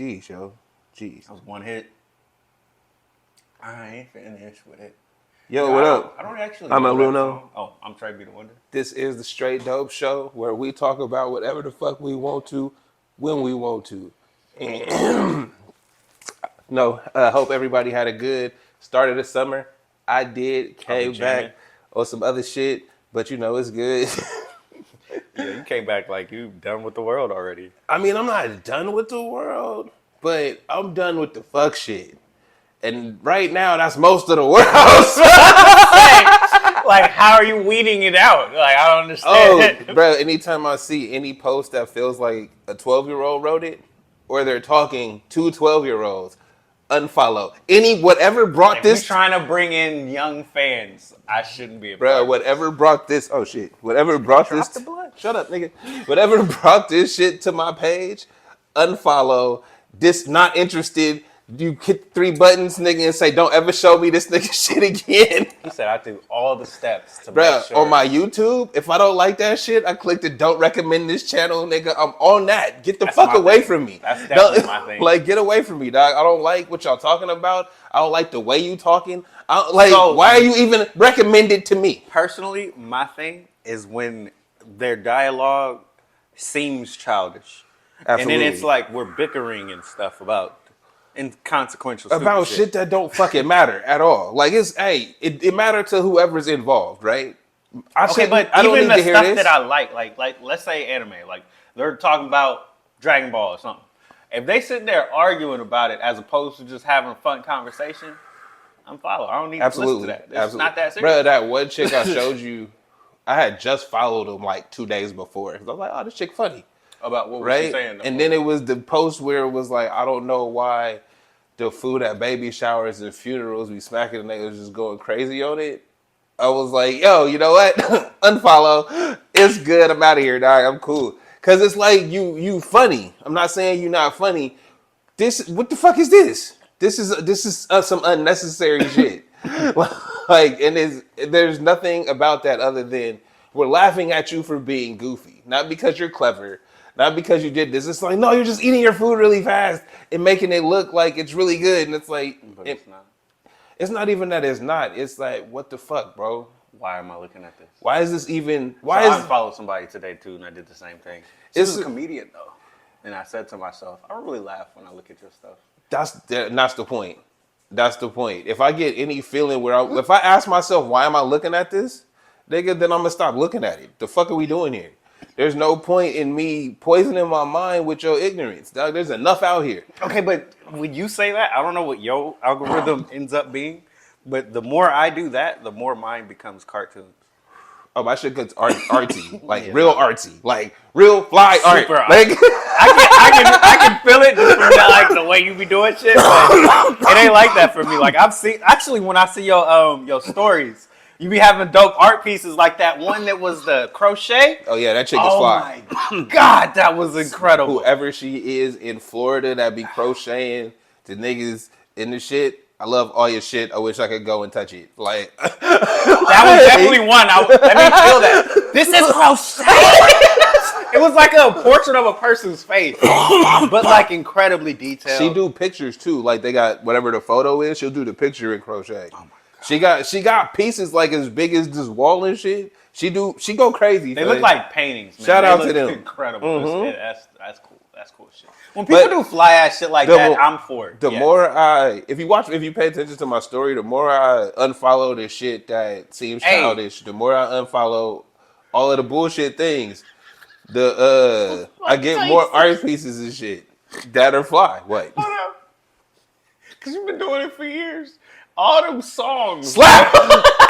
Jeez, yo. Jeez. That was one hit. I ain't finished with it. Yo, what up? I don't actually I'm know that Aluno. song. Oh, I'm Trey B. The Wonder. This is the Straight Dope Show where we talk about whatever the fuck we want to, when we want to. Hope everybody had a good start of the summer. I did. Came back on some other shit, but it's good. Yeah, you came back like you done with the world already. I mean, I'm not done with the world, but I'm done with the fuck shit. And right now, that's most of the world. Like, how are you weeding it out? Like, I don't understand. Oh, bro, anytime I see any post that feels like a 12-year-old wrote it, or they're talking to 12-year-olds, unfollow. Whatever brought if this... you're trying to bring in young fans, I shouldn't be a Bro, whatever brought this... Oh, shit. Whatever brought this... the blood. Shut up, nigga. Whatever brought this shit to my page, unfollow. This not interested... You hit 3 buttons, nigga, and say, don't ever show me this nigga shit again. He said, I do all the steps to Bruh, make sure. on my YouTube, if I don't like that shit, I click the don't recommend this channel, nigga. I'm on that. Get the fuck away from me. That's definitely my thing. Like, get away from me, dog. I don't like what y'all talking about. I don't like the way you talking. Why are you even recommended to me? Personally, my thing is when their dialogue seems childish. Absolutely. And then it's like we're bickering and stuff about inconsequential about shit that don't fucking matter at all. Like it matter to whoever's involved, right? I don't even need the to hear stuff this. that I like let's say anime, like they're talking about Dragon Ball or something. If they sit there arguing about it as opposed to just having a fun conversation, unfollow. I don't need to listen to that. It's not that serious. Bro, that one chick I showed you, I had just followed him like 2 days before. I was like, oh, this chick funny. About what was she saying? And then it was the post where it was like, I don't know why the food at baby showers and funerals be smacking, and they was just going crazy on it. I was like, yo, you know what? Unfollow. It's good. I'm out of here, dog. I'm cool. Cause it's like you funny. I'm not saying you're not funny. What the fuck is this? This is some unnecessary shit. There's nothing about that other than we're laughing at you for being goofy, not because you're clever. Not because you did this. It's like, no, you're just eating your food really fast and making it look like it's really good. And it's like... But it's not. It's not even that it's not. It's like, what the fuck, bro? Why am I looking at this? Why is this even... I followed somebody today, too, and I did the same thing. This is a comedian, though. And I said to myself, I don't really laugh when I look at your stuff. That's the point. That's the point. If I get any feeling if I ask myself, why am I looking at this? Nigga, then I'm going to stop looking at it. The fuck are we doing here? There's no point in me poisoning my mind with your ignorance, dog. There's enough out here. Okay, but when you say that, I don't know what your algorithm ends up being, but the more I do that, the more mine becomes cartoons. Oh, my shit gets artsy, like real artsy, like real fly art. Like I can feel it just from the way you be doing shit, but it ain't like that for me. Like when I see your stories. You be having dope art pieces like that one that was the crochet. Oh, yeah, that chick is fly. Oh, my God, that was incredible. Whoever she is in Florida that be crocheting to niggas in the shit, I love all your shit. I wish I could go and touch it. Like that was definitely one. Let me feel that. This is crochet. It was like a portrait of a person's face, but like incredibly detailed. She do pictures, too. Like they got whatever the photo is, she'll do the picture in crochet. Oh, my God. She got pieces like as big as this wall and shit. She go crazy. They look like paintings, man. Shout out to them. Incredible. Mm-hmm. That's cool. That's cool shit. When people do fly ass shit like that, I'm for it. The more if you pay attention to my story, the more I unfollow the shit that seems childish, the more I unfollow all of the bullshit things. I get more art pieces and shit that are fly. What? Because you've been doing it for years. All them songs. Slap!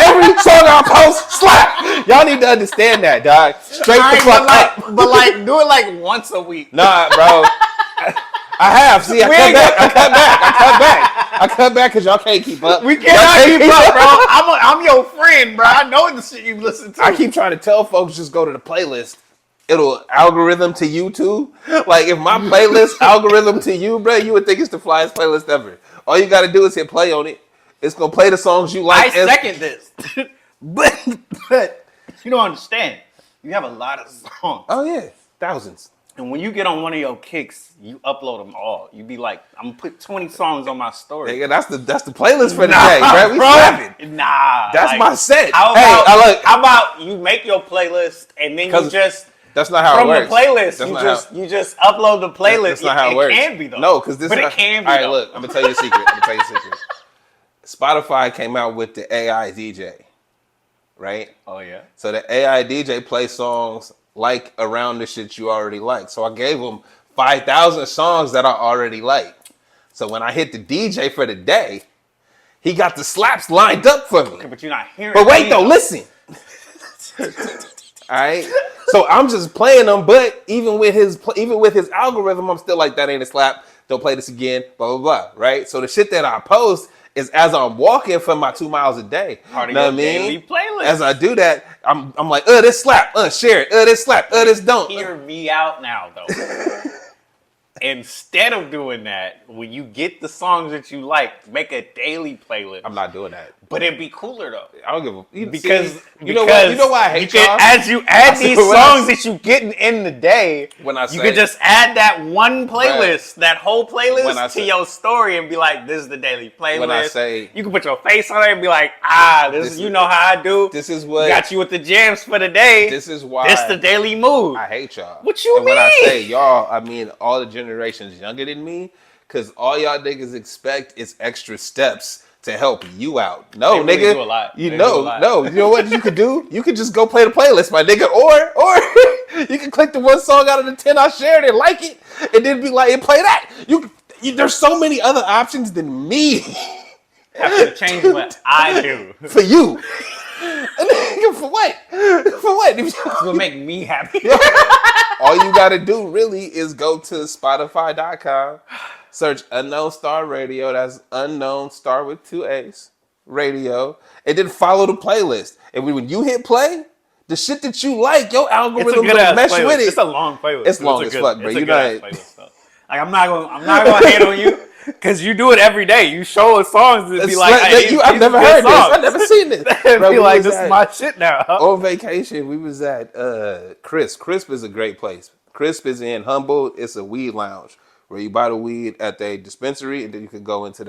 Every song I post, slap! Y'all need to understand that, dog. Straight the fuck up. But do it like once a week. Nah, bro. I have. See, I cut back because y'all can't keep up. We cannot keep up, bro. I'm your friend, bro. I know the shit you listen to. I keep trying to tell folks just go to the playlist. It'll algorithm to you too. Like if my playlist algorithm to you, bro, you would think it's the flyest playlist ever. All you got to do is hit play on it. It's going to play the songs you like. I second this. but you don't understand. You have a lot of songs. Oh, yeah. Thousands. And when you get on one of your kicks, you upload them all. You be like, I'm gonna put 20 songs on my story. Nigga, that's the playlist for the day, bro. We slapping. Nah, That's my set. How about you make your playlist and then you just that's not how it works. From the playlist, you just upload the playlist. That's not how it works. It can be though. No, because it can be. All right, look, I'm gonna tell you a secret. Spotify came out with the AI DJ, right? Oh yeah. So the AI DJ plays songs like around the shit you already like. So I gave him 5,000 songs that I already like. So when I hit the DJ for the day, he got the slaps lined up for me. Okay, but you're not hearing. But wait though, listen. All right. So I'm just playing them, but even with his algorithm, I'm still like, that ain't a slap. Don't play this again. Blah blah blah. Right. So the shit that I post is as I'm walking for my 2 miles a day. Part of your daily playlist. As I do that, I'm like, this slap, share it, this slap, this don't. Hear me out now, though. Instead of doing that, when you get the songs that you like, make a daily playlist. I'm not doing that. But it'd be cooler though. I don't give a because you know why I hate y'all? As you add these songs that you get in the day, you could just add that one playlist, that whole playlist to your story and be like, this is the daily playlist. When I say, you can put your face on it and be like, this is, you know how I do. This is what got you with the jams for the day. This is why this the daily mood. I hate y'all. What you mean? When I say y'all, I mean all the generations younger than me, because all y'all niggas expect is extra steps to help you out. No, they nigga. Really do a lot. You know, you know what you could do? You could just go play the playlist, my nigga. Or you can click the one song out of the 10 I shared and like it, and then be like, and play that. There's so many other options than me. Have to change what I do. For you. For what? For what? It's gonna make me happy. All you gotta do really is go to Spotify.com, search Unknown Star Radio, that's Unknown Star with 2 A's, radio, and then follow the playlist. And when you hit play, the shit that you like, your algorithm will mesh playlist. with it. It's a long playlist. It's long as fuck, bro. It's a good playlist, though. Like I'm not gonna hate on you. Cause you do it every day. You show us songs and be like, I've never heard this. I've never seen this. Bro, be like, this is my shit now. Huh? On vacation, we was at Crisp. Crisp is a great place. Crisp is in Humboldt. It's a weed lounge where you buy the weed at their dispensary and then you can go into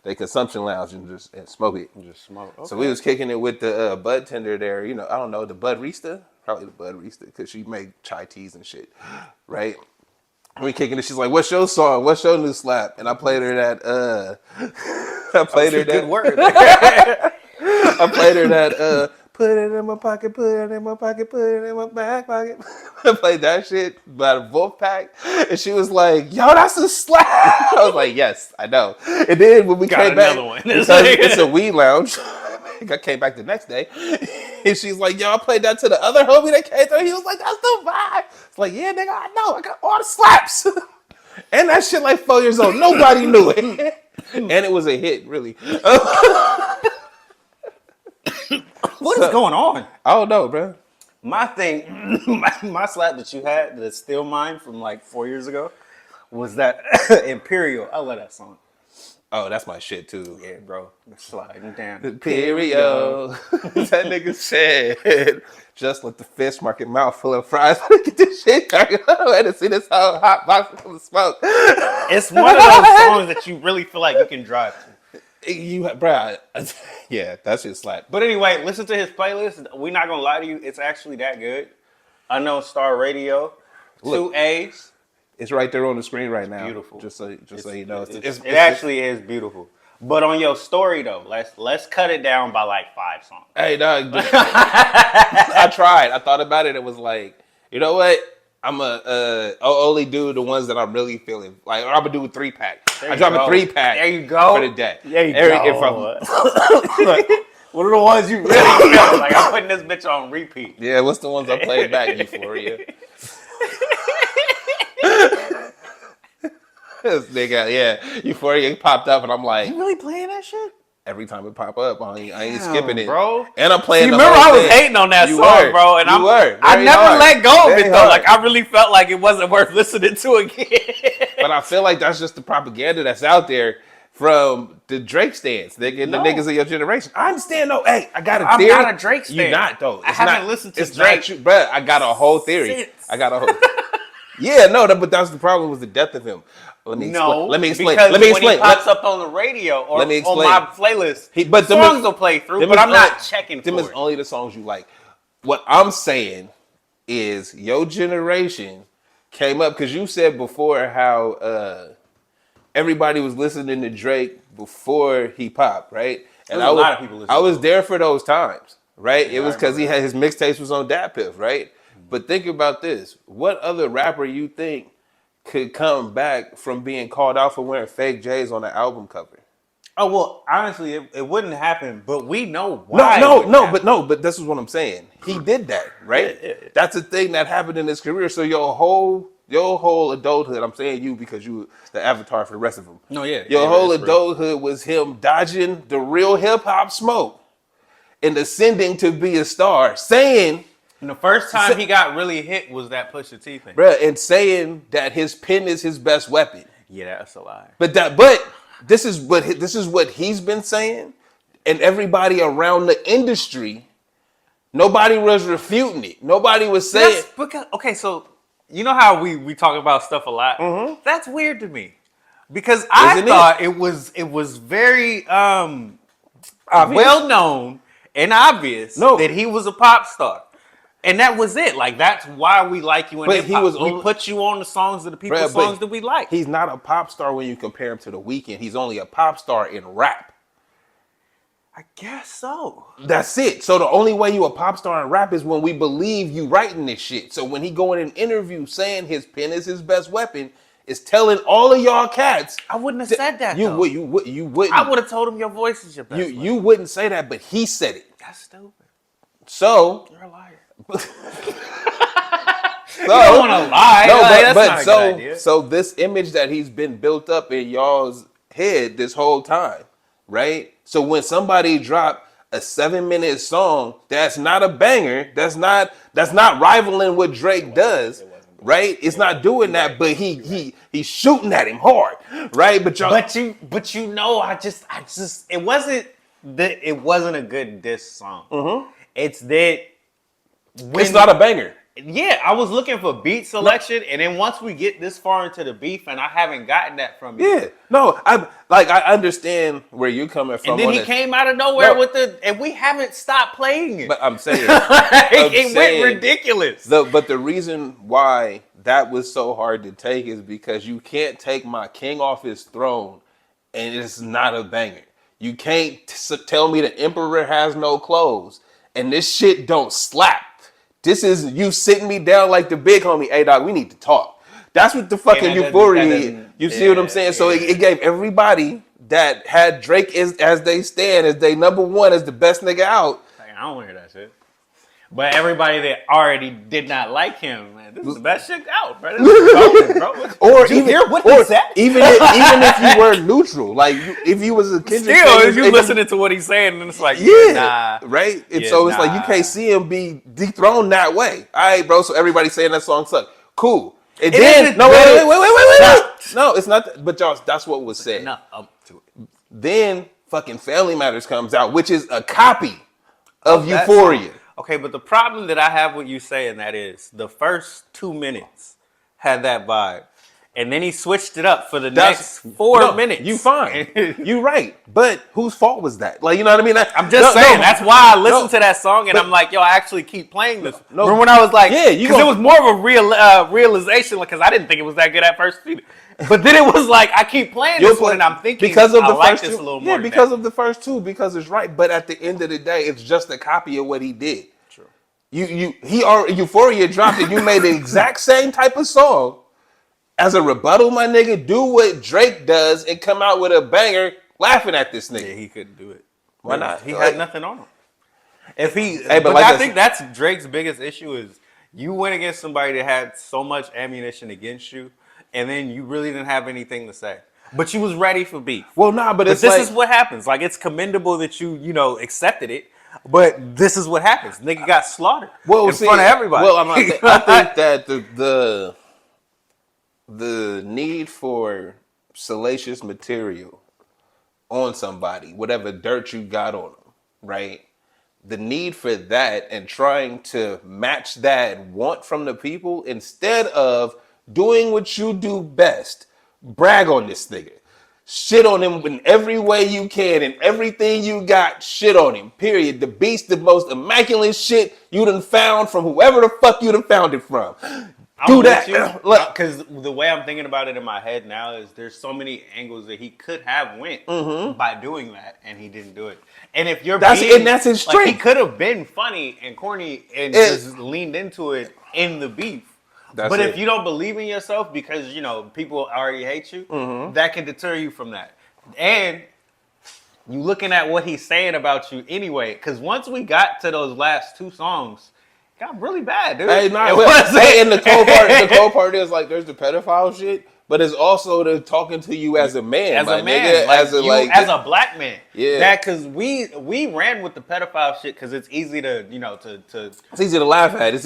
their consumption lounge and just smoke it. Just smoke. Okay. So we was kicking it with the bud tender there. You know, I don't know, the Budrista? Probably the Budrista because she make chai teas and shit, right? We kicking it. She's like, "What's your song? What's your new slap?" And I played her that. I played her that. Good word. I played her that. Put it in my pocket. Put it in my pocket. Put it in my back pocket. I played that shit by the Wolfpack, and she was like, "Yo, that's a slap." I was like, "Yes, I know." And then when we came back, it's a weed lounge. I came back the next day, and she's like, "Yo, I played that to the other homie that came through." He was like, "That's the vibe." It's like, "Yeah, nigga, I know. I got all the slaps." And that shit like 4 years old. Nobody knew it. And it was a hit, really. What is going on? I don't know, bro. My thing, my slap that you had that's still mine from like 4 years ago was that Imperial. I love that song. Oh, that's my shit too. Yeah, bro. Sliding down. Imperial. That nigga said, just let the fish market mouth full of fries. Look at this shit. I had to see this whole hot box full of smoke. It's one of those songs that you really feel like you can drive to. Bro, yeah, that's just slap. But anyway, listen to his playlist. We're not gonna lie to you, it's actually that good. Unknown Star Radio, 2 A's. It's right there on the screen right now. Beautiful. Just so you know, it actually is beautiful. But on your story though, let's cut it down by like 5 songs. Hey, dog. I tried. I thought about it. It was like, you know what? I'm only do the ones that I'm really feeling. Like, I'm gonna do a 3-pack. I drop a 3-pack. There you go. For the day. There you go. What are the ones you really feel? Like, I'm putting this bitch on repeat. Yeah, what's the ones I played back? Euphoria. This nigga, yeah, Euphoria popped up, and I'm like, you really playing that shit? Every time it pop up, I ain't skipping it, bro. And I'm playing. You remember I was hating on that song, bro, and I never let go of it though. Like I really felt like it wasn't worth listening to again. But I feel like that's just the propaganda that's out there from the Drake stance. The niggas of your generation. I understand though. Hey, I got a theory. I'm not a Drake stan. You're not though. I haven't listened to Drake. Bro, I got a whole theory. I got a whole. Yeah, no, but that's the problem was the death of him. Let me explain. Let me explain. Because Let me when he explain. pops up on the radio or Let me on explain. my playlist, But songs will play through, but I'm not checking them for is it. only the songs you like. What I'm saying is your generation came up because you said before how everybody was listening to Drake before he popped, right? And There's a lot of people listening I was to him. there for those times, right? Yeah, It was I because remember he that. had his mixtapes was on Dat Piff, right? But think about this: what other rapper you think could come back from being called out for wearing fake J's on the album cover? Oh well, honestly, it wouldn't happen, but we know No, why. but this is what I'm saying. He did that, right? Yeah. That's a thing that happened in his career. So your whole adulthood, I'm saying you because you the avatar for the rest of them. No, yeah, Your whole it's real. adulthood was him dodging the real hip hop smoke and ascending to be a star, saying, And the first time he got really hit was that Pusha T thing. bruh, and saying that his pen is his best weapon. Yeah, that's a lie. But this is what he's been saying, and everybody around the industry, nobody was refuting it. Nobody was saying. That's because okay, so you know how we talk about stuff a lot. Mm-hmm. That's weird to me because I Isn't thought it was very well known and obvious that he was a pop star. And that was it. Like that's why we like you in But hip he hop. was We only- put you on the songs of the people's Bruh, but songs that we like. He's not a pop star when you compare him to The Weeknd. He's only a pop star in rap. I guess so. That's it. So the only way you a pop star in rap is when we believe you writing this shit. So when he go in an interview saying his pen is his best weapon, is telling all of y'all cats. I wouldn't have said that. You though. wouldn't. I would have told him your voice is your best. You wouldn't say that, but he said it. That's stupid. So You're a liar. you don't want to lie. No, Like, but that's not a good idea. so this image that he's been built up in y'all's head this whole time, right? So when somebody drop a 7-minute song that's not a banger, that's not rivaling what Drake does, right? It's not doing that, but he's shooting at him hard, right? But you know, I just it wasn't a good diss song. Mm-hmm. It's that it's not a banger. Yeah, I was looking for beat selection, and then once we get this far into the beef, and I haven't gotten that from you. Yeah, no, I understand where you're coming from. And then he came out of nowhere with and we haven't stopped playing it. But I'm saying it went ridiculous. But the reason why that was so hard to take is because you can't take my king off his throne, and it's not a banger. You can't tell me the emperor has no clothes, and this shit don't slap. This is you sitting me down like the big homie. Hey, dog, we need to talk. That's what the fucking euphoria. You see what I'm saying? So it gave everybody that had Drake as they stand, as they number one, as the best nigga out. I don't want to hear that shit. But everybody that already did not like him, man, this is the best shit out, bro. This is broken, bro. Or Did you even hear what or he said? even if you were neutral, like if you was a Kendrick Still, fan, if you listening to what he's saying, and it's like, yeah, right. And Yeah, so it's like you can't see him be dethroned that way. All right, bro. So everybody saying that song sucked. Cool. And then no, wait. No, it's not. But y'all, that's what was said. Not up to it. Then fucking Family Matters comes out, which is a copy of That Euphoria. song. Okay, but the problem that I have with you saying that is the first 2 minutes had that vibe. And then he switched it up for the next 4 minutes. You fine. You right. But whose fault was that? Like, you know what I mean? I'm just saying. That's why I listened to that song and I'm like, yo, I actually keep playing this. Remember when I was like, because it was more of a realization, because I didn't think it was that good at first. But then it was like, I keep playing this one and I'm thinking, because of the I like first this two, a little more. Yeah, because of the first two, because it's right. But at the end of the day, it's just a copy of what he did. True. Euphoria dropped it. You made the exact same type of song. As a rebuttal, my nigga, do what Drake does and come out with a banger laughing at this nigga. Yeah, he couldn't do it. Why not? He had nothing on him. but like I think that's Drake's biggest issue is you went against somebody that had so much ammunition against you, and then you really didn't have anything to say. But you was ready for beef. Well, nah, but this is what happens. Like, it's commendable that you accepted it, but this is what happens. Nigga got slaughtered in front of everybody. Well, I think that the need for salacious material on somebody, whatever dirt you got on them, right? The need for that and trying to match that want from the people instead of doing what you do best. Brag on this nigga. Shit on him in every way you can, and everything you got, shit on him. Period. The beast, the most immaculate shit you done found from whoever the fuck you done found it from. Do that. Because the way I'm thinking about it in my head now is there's so many angles that he could have went by doing that, and he didn't do it. And if you're that's his strength. Like, he could have been funny and corny and just leaned into it in the beef. But if you don't believe in yourself because, people already hate you, that can deter you from that. And you looking at what he's saying about you anyway. Because once we got to those last two songs, it got really bad, dude. And the cold part is, like, there's the pedophile shit, but it's also the talking to you as a man. As a man. Nigga, as a black man. Yeah. That, because we ran with the pedophile shit because it's easy to, It's easy to laugh at. It's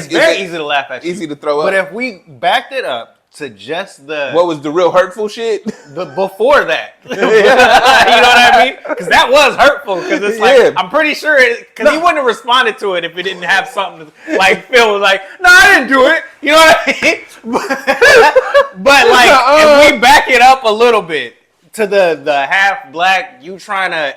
very easy to laugh at. Easy to throw up. But if we backed it up to just what was the real hurtful shit? Before that. You know what I mean? Because that was hurtful. Because it's like, I'm pretty sure, because he wouldn't have responded to it if it didn't have something to, like, Phil was like, no, I didn't do it. You know what I mean? But like, if we back it up a little bit to the half black, you trying to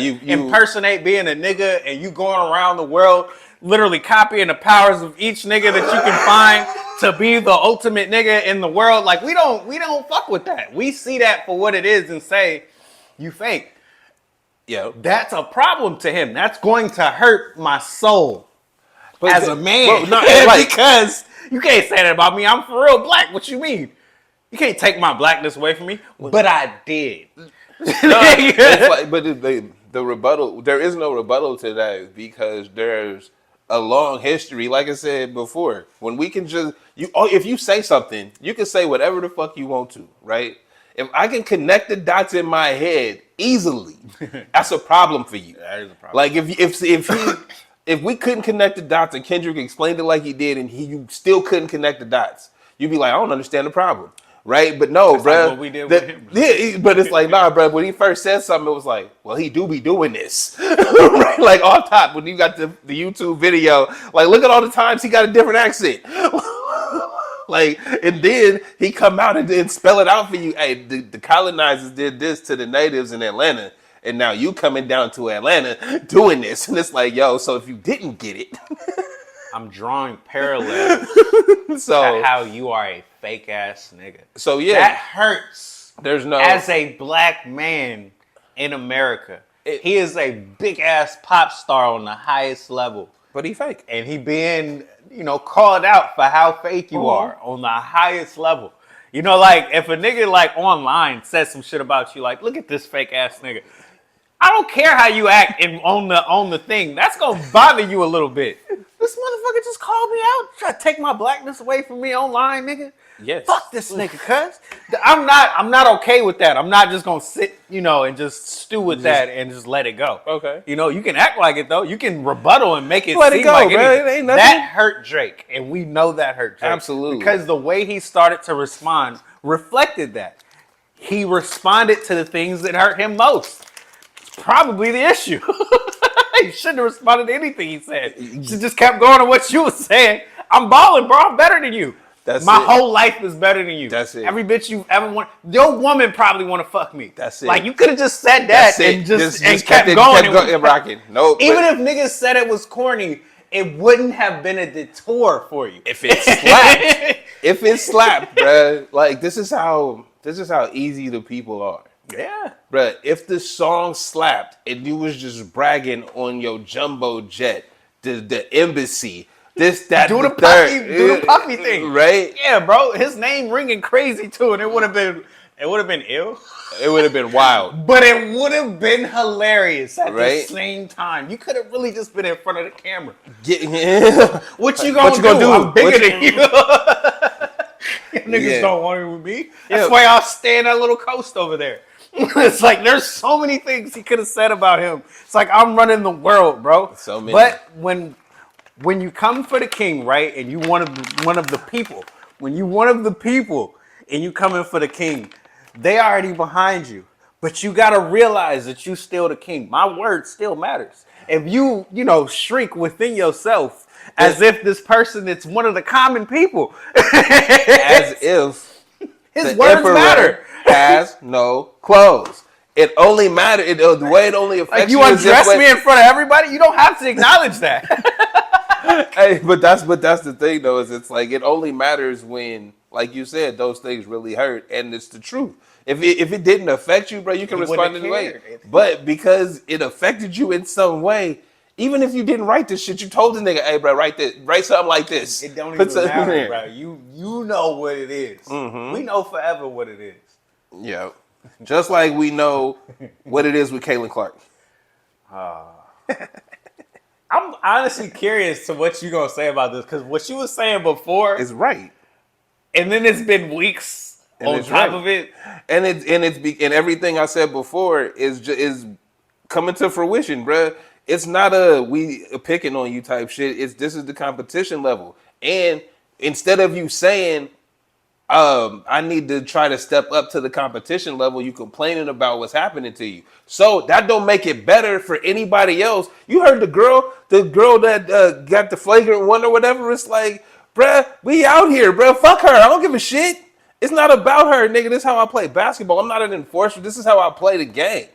you impersonate being a nigga, and you going around the world literally copying the powers of each nigga that you can find to be the ultimate nigga in the world. Like, we don't fuck with that. We see that for what it is and say, you fake. Yeah, that's a problem to him. That's going to hurt my soul as a man. Because you can't say that about me. I'm for real black. What you mean? You can't take my blackness away from me. But I did. The rebuttal, there is no rebuttal to that because there's a long history. Like I said before, when we can just, if you say something, you can say whatever the fuck you want to, right? If I can connect the dots in my head easily, that's a problem for you. That is a problem. Like if we couldn't connect the dots and Kendrick explained it like he did and you still couldn't connect the dots, you'd be like, I don't understand the problem. Right? But no, bro. Like what we did with him. Yeah, but it's like, nah, bro. When he first said something, it was like, well, he do be doing this. Right? Like, off top, when you got the YouTube video, like, look at all the times he got a different accent. Like, and then he come out and then spell it out for you. Hey, the colonizers did this to the natives in Atlanta, and now you coming down to Atlanta doing this. And it's like, yo, so if you didn't get it. I'm drawing parallels to how you are a fake ass nigga. So yeah, that hurts. There's no, as a black man in America, he is a big ass pop star on the highest level. But he fake, and he being called out for how fake you are on the highest level. Like if a nigga like online says some shit about you, like, look at this fake ass nigga. I don't care how you act on the thing. That's gonna bother you a little bit. This motherfucker just called me out, try to take my blackness away from me online, nigga. Yes. Fuck this nigga, cuz. I'm not okay with that. I'm not just gonna sit, and just stew with that and just let it go. Okay. You can act like it though. You can rebuttal and make it let seem it go, like bro. It ain't nothing. That hurt Drake, and we know that hurt Drake. Absolutely. Because the way he started to respond reflected that. He responded to the things that hurt him most. Probably the issue. He shouldn't have responded to anything he said. He just kept going to what you were saying. I'm balling, bro. I'm better than you. My whole life is better than you. That's it. Every bitch you ever want. Your woman probably want to fuck me. That's it. Like, you could have just said that and just kept going. Kept rocking. Nope. Even if niggas said it was corny, it wouldn't have been a detour for you. If it slapped. If it slapped, bruh. Like, this is how easy the people are. Yeah. Bruh, if the song slapped and you was just bragging on your jumbo jet, the embassy, this, that, do the puffy thing. Right? Yeah, bro. His name ringing crazy too, and it would have been ill. It would have been wild. But it would have been hilarious at the same time. You could have really just been in front of the camera. What you gonna do? I'm bigger than you. Niggas don't want it with me. That's why I'll stay in that little coast over there. It's like, there's so many things he could have said about him. It's like, I'm running the world, bro. So many. But when you come for the king, right, and you one of the people, when you one of the people and you coming for the king, they already behind you. But you gotta realize that you still the king. My word still matters. If you shrink within yourself as if this person is one of the common people. As if his the words emperor matter. has no clothes. It only matters. The way it only affects Like you you is undress if me in front of everybody. You don't have to acknowledge that. Hey, but that's the thing though, is it's like it only matters when, like you said, those things really hurt, and it's the truth. If it didn't affect you, bro, you can He respond wouldn't in a way. have cared. But because it affected you in some way, even if you didn't write this shit, you told the nigga, "Hey, bro, write something like this." It don't Put even something matter, in. bro. You know what it is. Mm-hmm. We know forever what it is. Yeah, just like we know what it is with Caitlin Clark. I'm honestly curious to what you're gonna say about this, because what you was saying before, It's right. and then it's been weeks And on it's top right. of it. And everything I said before is coming to fruition, bruh. It's not a we picking on you type shit. This is the competition level. And instead of you saying, I need to try to step up to the competition level, you complaining about what's happening to you. So that don't make it better for anybody else. You heard the girl that got the flagrant one or whatever. It's like, bruh, we out here, bruh. Fuck her. I don't give a shit. It's not about her, nigga. This is how I play basketball. I'm not an enforcer. This is how I play the game.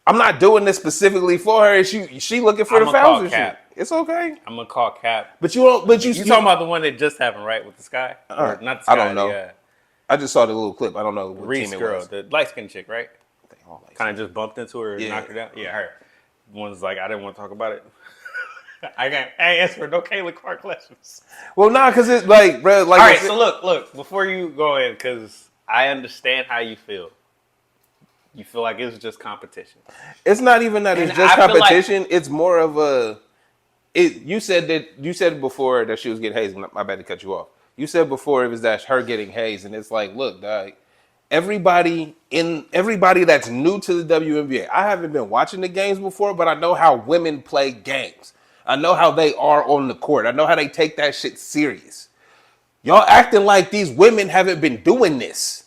I'm not doing this specifically for her. She looking for the I'ma fouls call and cap. shit. It's okay. I'm gonna call cap. But you don't. But You talking about the one that just happened, right, with the Sky? Or not the Sky, I don't know. the I just saw the little clip. I don't know what Reese team it girl, was. the light skinned chick, right? All like- Kind of just bumped into her and Yeah. knocked her down. Yeah, her. One's like, I didn't want to talk about it. I ain't answering no Caitlin Clark questions. Well, nah, because it's like, bro, like. All right, so look, before you go in, because I understand how you feel. You feel like it's just competition. It's not even that it's And just I feel like- competition. It's more of a. You said before that she was getting hazed. My bad to cut you off. You said before it was that her getting hazed, and it's like, look, dog. Everybody that's new to the WNBA. I haven't been watching the games before, but I know how women play games. I know how they are on the court. I know how they take that shit serious. Y'all acting like these women haven't been doing this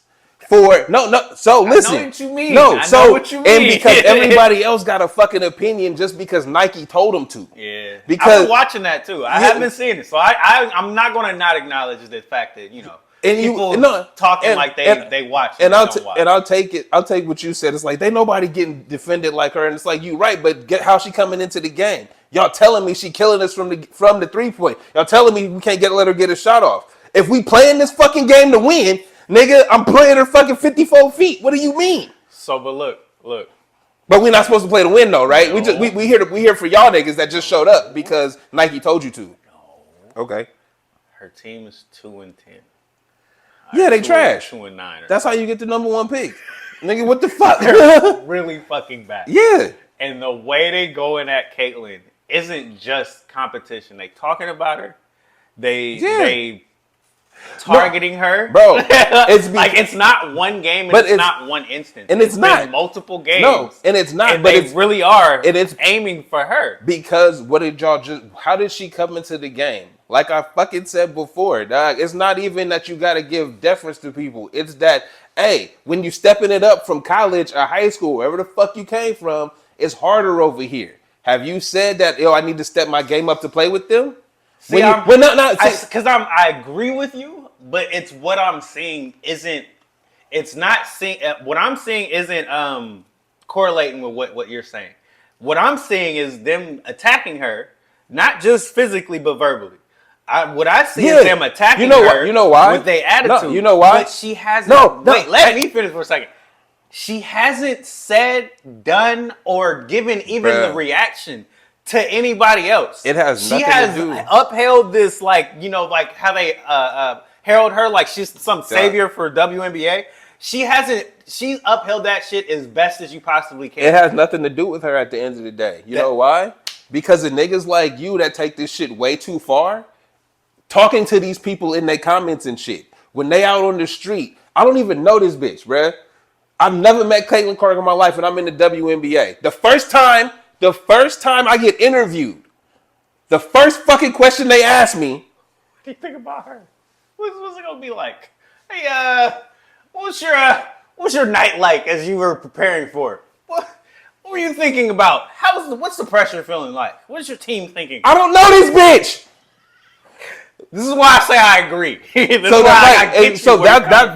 for no. So listen, I know what you mean. No, I so know what you mean. and because everybody else got a fucking opinion just because Nike told them to. Yeah, Because I've been watching that too. I haven't seen it, so I'm not going to not acknowledge the fact that And people no, talking and- like and- they watch And I'll take it. I'll take what you said. It's like they nobody getting defended like her, and it's like you right, but get how she coming into the game. Y'all telling me she killing us from the 3-point. Y'all telling me we can't let her get a shot off. If we playing this fucking game to win, nigga, I'm playing her fucking 54 feet. What do you mean? So, but look. But we're not supposed to play to win though, right? No. We here for y'all niggas that just showed up because Nike told you to. No. Okay. Her team is 2-10. Yeah, they trash. 2-9. That's how you get the number one pick. Nigga, what the fuck? really fucking bad. Yeah. And the way they going at Caitlyn isn't just competition. They talking about her. They targeting her, bro. It's not one game, but it's not one instance, and it's not been multiple games. No, and it's not. And but they it's really are. And it's aiming for her because what did y'all just? How did she come into the game? Like I fucking said before, dog. It's not even that you got to give deference to people. It's that hey, when you stepping it up from college or high school, wherever the fuck you came from, it's harder over here. Have you said that? Yo, I need to step my game up to play with them. See, because I agree with you, but it's what I'm seeing isn't. It's not seeing what I'm seeing isn't correlating with what you're saying. What I'm seeing is them attacking her, not just physically but verbally. What I see is them attacking her. You know why? With their attitude. No, you know why? But she hasn't. No, wait. Let me finish for a second. She hasn't said, done, or given even the reaction to anybody else. It has nothing to do. She has upheld this, like how they herald her like she's some savior for WNBA. She's upheld that shit as best as you possibly can. It has nothing to do with her at the end of the day. You know why? Because of niggas like you that take this shit way too far, talking to these people in their comments and shit. When they out on the street, I don't even know this bitch, bruh. I've never met Caitlin Clark in my life, and I'm in the WNBA. The first time I get interviewed, the first fucking question they ask me, what do you think about her? What's it gonna be like? Hey, what's your night like as you were preparing for it? What were you thinking about? What's the pressure feeling like? What's your team thinking? I don't know this bitch. This is why I say I agree.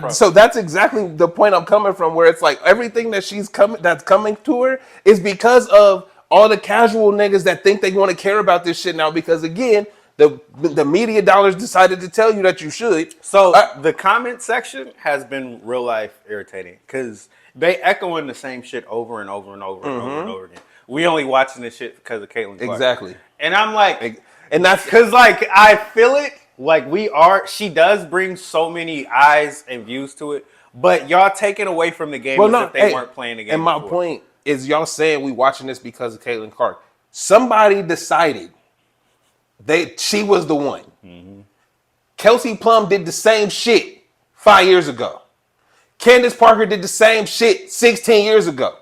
So that's exactly the point I'm coming from, where it's like everything that that's coming to her is because of all the casual niggas that think they want to care about this shit now, because again, the media dollars decided to tell you that you should. So the comment section has been real life irritating because they echoing the same shit over and over and over and over and over again. We only watching this shit because of Caitlin Clark. Exactly. And I'm like, and that's because like I feel it. Like she does bring so many eyes and views to it, but y'all taking away from the game if they weren't playing the game. And my point is, y'all saying we watching this because of Caitlin Clark. Somebody decided she was the one. Mm-hmm. Kelsey Plum did the same shit 5 years ago. Candace Parker did the same shit 16 years ago.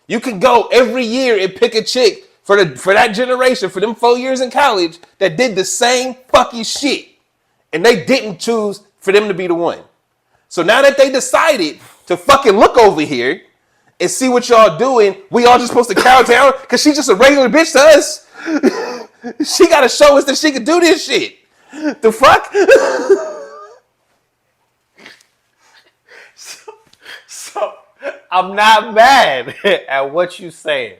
You can go every year and pick a chick for that generation, for them 4 years in college that did the same fucking shit. And they didn't choose for them to be the one. So now that they decided to fucking look over here and see what y'all doing, we all just supposed to cow down because she's just a regular bitch to us. She got to show us that she can do this shit. The fuck? So I'm not mad at what you saying,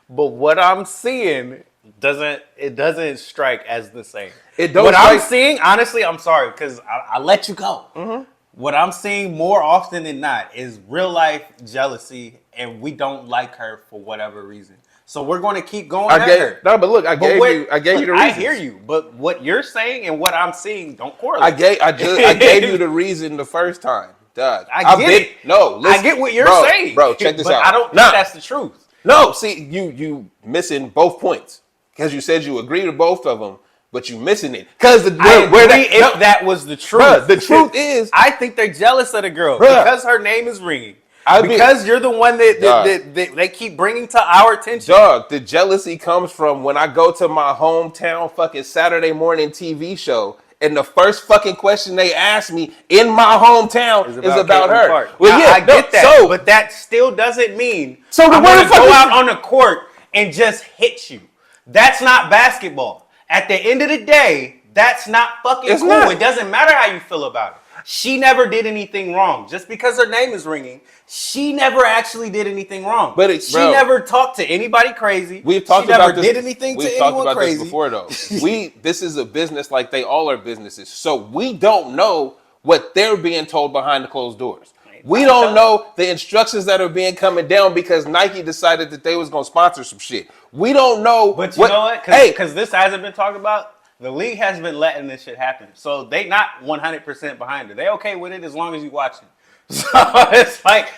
but what I'm seeing doesn't strike as the same. I'm seeing, honestly, I'm sorry, because I let you go. Mm-hmm. What I'm seeing more often than not is real life jealousy, and we don't like her for whatever reason. So we're going to keep going at her. No, but look, I gave you the reason. I hear you, but what you're saying and what I'm seeing don't correlate. I gave you the reason the first time, Doug. I get it. No, listen, I get what you're saying, bro. Check this out. I don't think that's the truth. No, see, you missing both points because you said you agree to both of them, but you missing it because that was the truth. Bruh, the truth is, I think they're jealous of the girl because her name is ringing. Because you're the one that they keep bringing to our attention. Dog, the jealousy comes from when I go to my hometown fucking Saturday morning TV show, and the first fucking question they ask me in my hometown is about her. Clark. Well, yeah, I get that, but that still doesn't mean I'm going to go out on the court and just hit you. That's not basketball. At the end of the day, that's not fucking cool. It doesn't matter how you feel about it. She never did anything wrong. Just because her name is ringing, she never actually did anything wrong. But she never talked to anybody crazy. We've talked about this. Did anything to anyone crazy. This before, though. This is a business like they all are businesses. So we don't know what they're being told behind the closed doors. We don't know the instructions that are being coming down because Nike decided that they was going to sponsor some shit. We don't know. But you know what? Because this hasn't been talked about. The league has been letting this shit happen. So they not 100% behind her. They okay with it as long as you watching. So it's like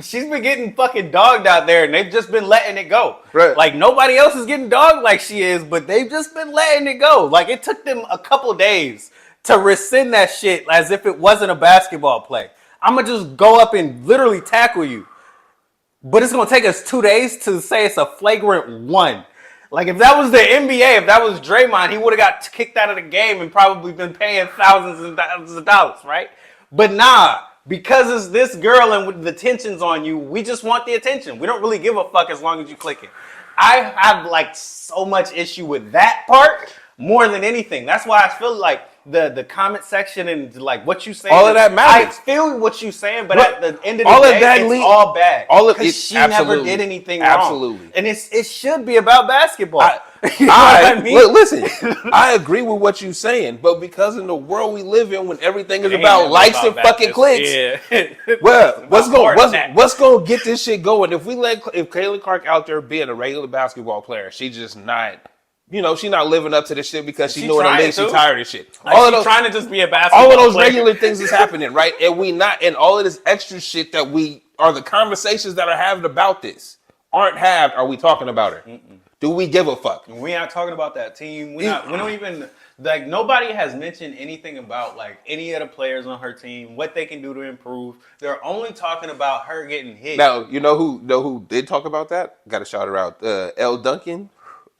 she's been getting fucking dogged out there and they've just been letting it go. Right. Like nobody else is getting dogged like she is, but they've just been letting it go. Like it took them a couple days to rescind that shit as if it wasn't a basketball play. I'm going to just go up and literally tackle you. But it's going to take us 2 days to say it's a flagrant one. Like, if that was the NBA, if that was Draymond, he would have got kicked out of the game and probably been paying thousands and thousands of dollars, right? But nah, because it's this girl and with the tension's on you, we just want the attention. We don't really give a fuck as long as you click it. I have, like, so much issue with that part more than anything. That's why I feel like the comment section and like what you saying. All of that matters. I feel what you're saying, but at the end of the day, it's all bad. Because she never did anything wrong. Absolutely. And it should be about basketball. You know what I mean? Listen, I agree with what you're saying, but because in the world we live in, when everything is about likes and fucking clicks, well, what's going to get this shit going? If Caitlin Clark out there being a regular basketball player, she just not. You know, she's not living up to this shit because she know in the league she's tired of shit. Like she's trying to just be a basketball player. All of those player. regular things is happening, right? And all of this extra shit that the conversations that are having about this are we talking about her? Mm-mm. Do we give a fuck? We not talking about that team. We don't even, like, nobody has mentioned anything about, like, any of the players on her team, what they can do to improve. They're only talking about her getting hit. Now, you know who did talk about that? Got to shout her out. L. Duncan.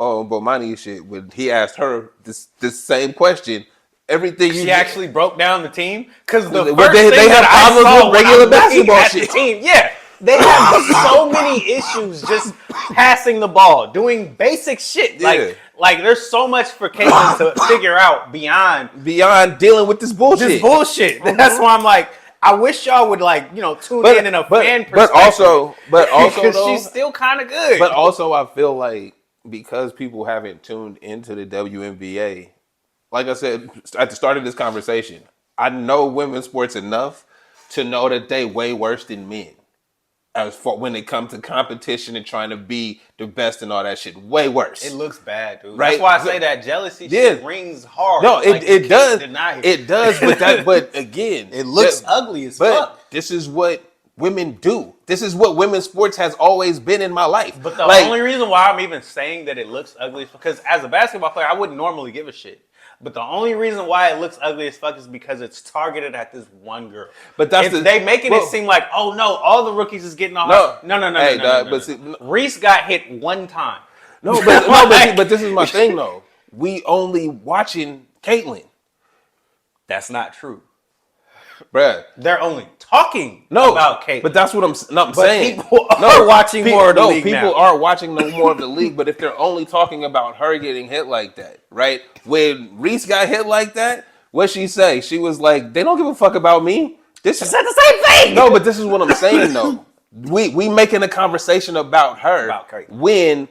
Oh, Bomani shit. When he asked her this same question, everything she actually broke down the team because they have problems with regular basketball shit. The team, yeah. They have so many issues just passing the ball, doing basic shit. Yeah. Like there's so much for Caitlyn to figure out beyond dealing with this bullshit. That's why I'm like, I wish y'all would tune in a fan perspective. But also because though, she's still kind of good. But also, I feel like because people haven't tuned into the WNBA, like I said at the start of this conversation, I know women's sports enough to know that they way worse than men. As far when it comes to competition and trying to be the best and all that shit, way worse. It looks bad, dude. Right? That's why I say that jealousy shit rings hard. No, it does. It does, but again, it looks ugly as fuck. This is what women do. This is what women's sports has always been in my life. But the only reason why I'm even saying that it looks ugly is because as a basketball player, I wouldn't normally give a shit. But the only reason why it looks ugly as fuck is because it's targeted at this one girl. But that's they making it seem like, oh no, all the rookies is getting on. No. Reese got hit one time. But this is my thing though. We only watching Caitlyn. That's not true. Bruh. They're only talking about Caitlyn. But that's what I'm saying. People are watching more of the league now. People are watching more of the league, but if they're only talking about her getting hit like that, right? When Reese got hit like that, what'd she say? She was like, they don't give a fuck about me. She said the same thing! No, but this is what I'm saying though. We making a conversation about her when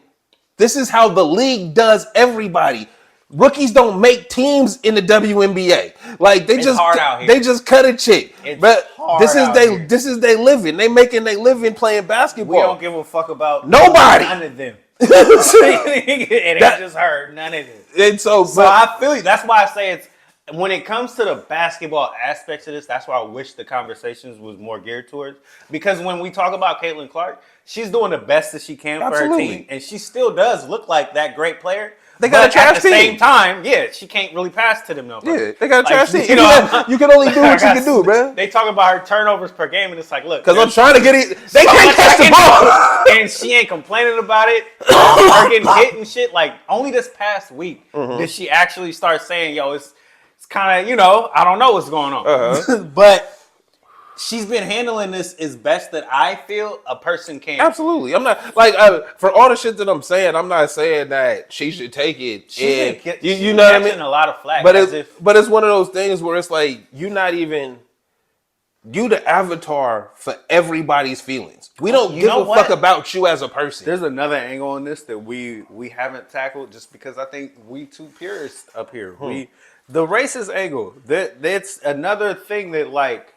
this is how the league does everybody. Rookies don't make teams in the WNBA. Like they just cut a chick. But this is they living. They making they living playing basketball. We don't give a fuck about nobody. None of them. It ain't just her. None of them. And so I feel you. That's why I say it's when it comes to the basketball aspects of this. That's why I wish the conversations was more geared towards. Because when we talk about Caitlin Clark, she's doing the best that she can for her team, and she still does look like that great player. They got a trash at the same time, she can't really pass to them no more. Yeah, they got a trash team. You can only do what you can do, man. They talk about her turnovers per game, and it's like, look, because I'm trying to get it. They can't catch the ball, and she ain't complaining about it. Her getting hit and shit. Like only this past week did she actually start saying, "Yo, it's kind of I don't know what's going on," but. She's been handling this as best that I feel a person can. Absolutely. I'm not like for all the shit that I'm saying. I'm not saying that she should take it. You know what I mean? A lot of flack. But it's one of those things where it's like you're not even the avatar for everybody's feelings. We don't give a fuck about you as a person. There's another angle on this that we haven't tackled just because I think we too purists up here. The racist angle. That's another thing that like.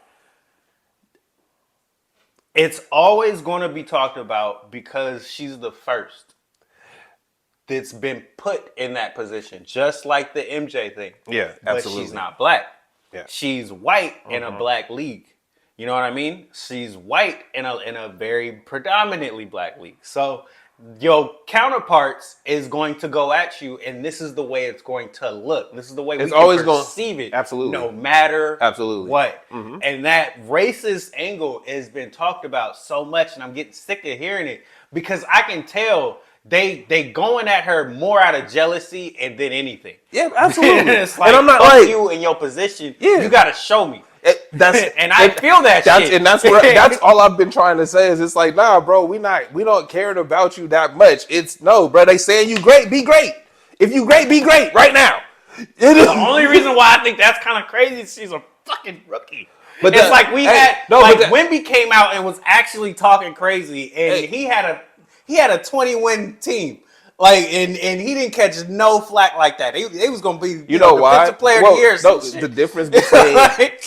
It's always going to be talked about because she's the first that's been put in that position, just like the MJ thing. Yeah, absolutely. But she's not black. Yeah. She's white in a black league. You know what I mean? She's white in a very predominantly black league. So your counterparts is going to go at you, and this is the way it's going to look. This is the way we can perceive it. Absolutely. No matter what. Mm-hmm. And that racist angle has been talked about so much, and I'm getting sick of hearing it because I can tell they going at her more out of jealousy and than anything. Yeah, absolutely. It's like, and I'm not like you in your position. Yeah. You got to show me. I feel that shit. And that's all I've been trying to say is it's like, nah, bro, we don't care about you that much. It's no, bro. They saying you great, be great. If you great, be great right now. The only reason why I think that's kind of crazy is she's a fucking rookie. But it's like Wemby came out and was actually talking crazy, and he had a 20-win team. Like and he didn't catch no flack like that. He was gonna be defensive player of the year. The difference between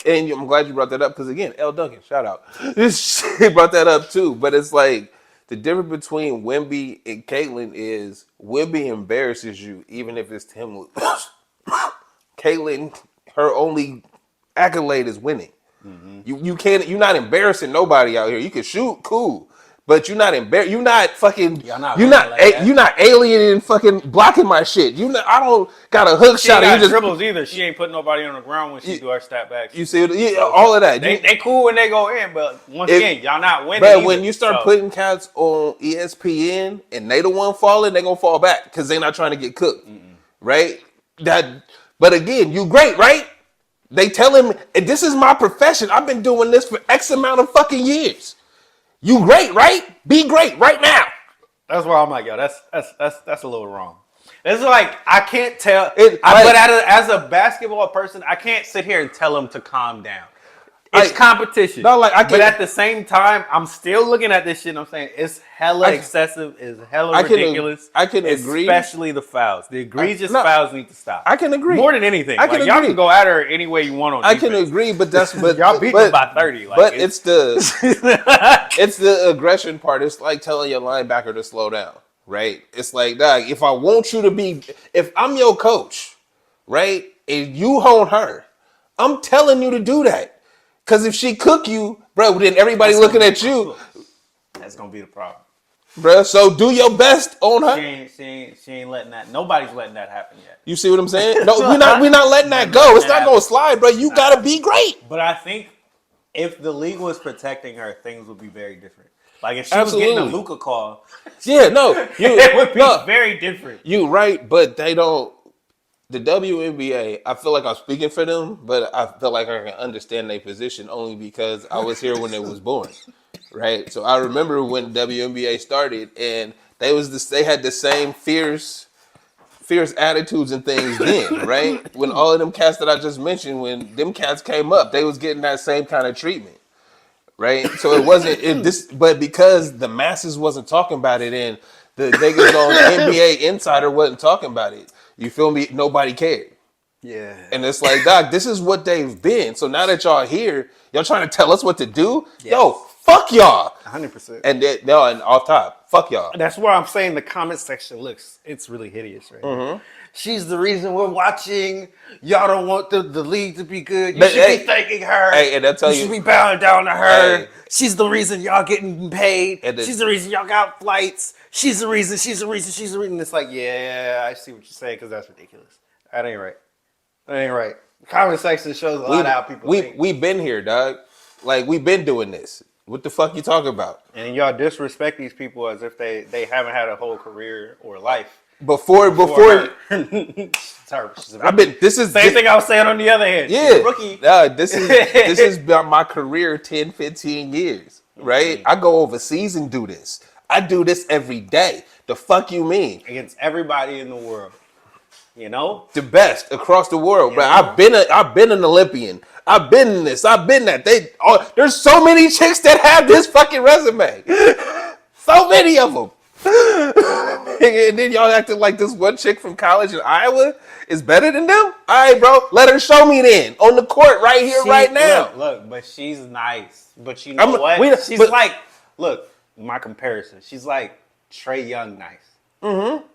and I'm glad you brought that up because again, L. Duncan, shout out. He brought that up too. But it's like the difference between Wemby and Caitlyn is Wemby embarrasses you even if it's Tim. Caitlyn, her only accolade is winning. Mm-hmm. You're not embarrassing nobody out here. You can shoot, cool. But you're not embarrassed. You're not fucking. You're not alienating, fucking blocking my shit. I don't got a hook shot. She ain't got dribbles either. She ain't putting nobody on the ground when she do her step back. You see, all of that. They cool when they go in, but once again, y'all not winning. But when you start putting cats on ESPN and they the one falling, they gonna fall back because they not trying to get cooked, right? But again, you great, right? They tell him, and this is my profession. I've been doing this for X amount of fucking years. You great, right? Be great right now. That's why I'm like, yo, that's a little wrong. It's like I can't tell. But as a basketball person, I can't sit here and tell him to calm down. It's competition. No, like but at the same time, I'm still looking at this shit and I'm saying it's hella excessive, it's hella ridiculous. I can agree. Especially the fouls. The egregious fouls need to stop. I can agree. More than anything. I can agree. Y'all can go at her any way you want on defense. I can agree, but y'all beat them by 30. Like, but it's the it's the aggression part. It's like telling your linebacker to slow down, right? It's like, dog, if I'm your coach, right, and you hold her, I'm telling you to do that. Because if she cook you, bro, then everybody looking at you. That's going to be the problem. Bro, so do your best on her. She ain't letting that. Nobody's letting that happen yet. You see what I'm saying? No, we're not letting that go. It's not going to slide, bro. You got to be great. But I think if the league was protecting her, things would be very different. Like if she was getting a Luka call. Yeah, no. It would be very different. You right, but they don't. The WNBA, I feel like I'm speaking for them, but I feel like I can understand their position only because I was here when it was born, right? So I remember when WNBA started, and they had the same fierce attitudes and things then, right? When all of them cats that I just mentioned, when them cats came up, they was getting that same kind of treatment, right? So it wasn't but because the masses wasn't talking about it, and the niggas on NBA Insider wasn't talking about it. You feel me? Nobody cared. Yeah. And it's like, dog, this is what they've been. So now that y'all here, y'all trying to tell us what to do? Yes. Yo, fuck y'all. 100%. And off top, fuck y'all. That's why I'm saying the comment section it's really hideous right now. She's the reason we're watching. Y'all don't want the league to be good. You should be thanking her. Hey, and I tell you should be bowing down to her. Hey. She's the reason y'all getting paid. She's the reason y'all got flights. She's the reason. It's like, yeah, I see what you're saying because that's ridiculous. That ain't right. Comment section shows a lot of how people think. We've been here, dog. Like, we've been doing this. What the fuck you talking about? And y'all disrespect these people as if they haven't had a whole career or life. Before Sorry, this is same thing I was saying on the other hand. Yeah. Rookie. This is about my career 10, 15 years, right? I go overseas and do this. I do this every day. The fuck you mean? Against everybody in the world. You know? The best across the world. But I've been an Olympian. I've been in this. I've been that. There's so many chicks that have this fucking resume. So many of them. And then y'all acting like this one chick from college in Iowa is better than them? All right, bro. Let her show me then. On the court right here, right now. Look, but she's nice. But you know what? Look, my comparison. She's like Trae Young nice. Mm-hmm.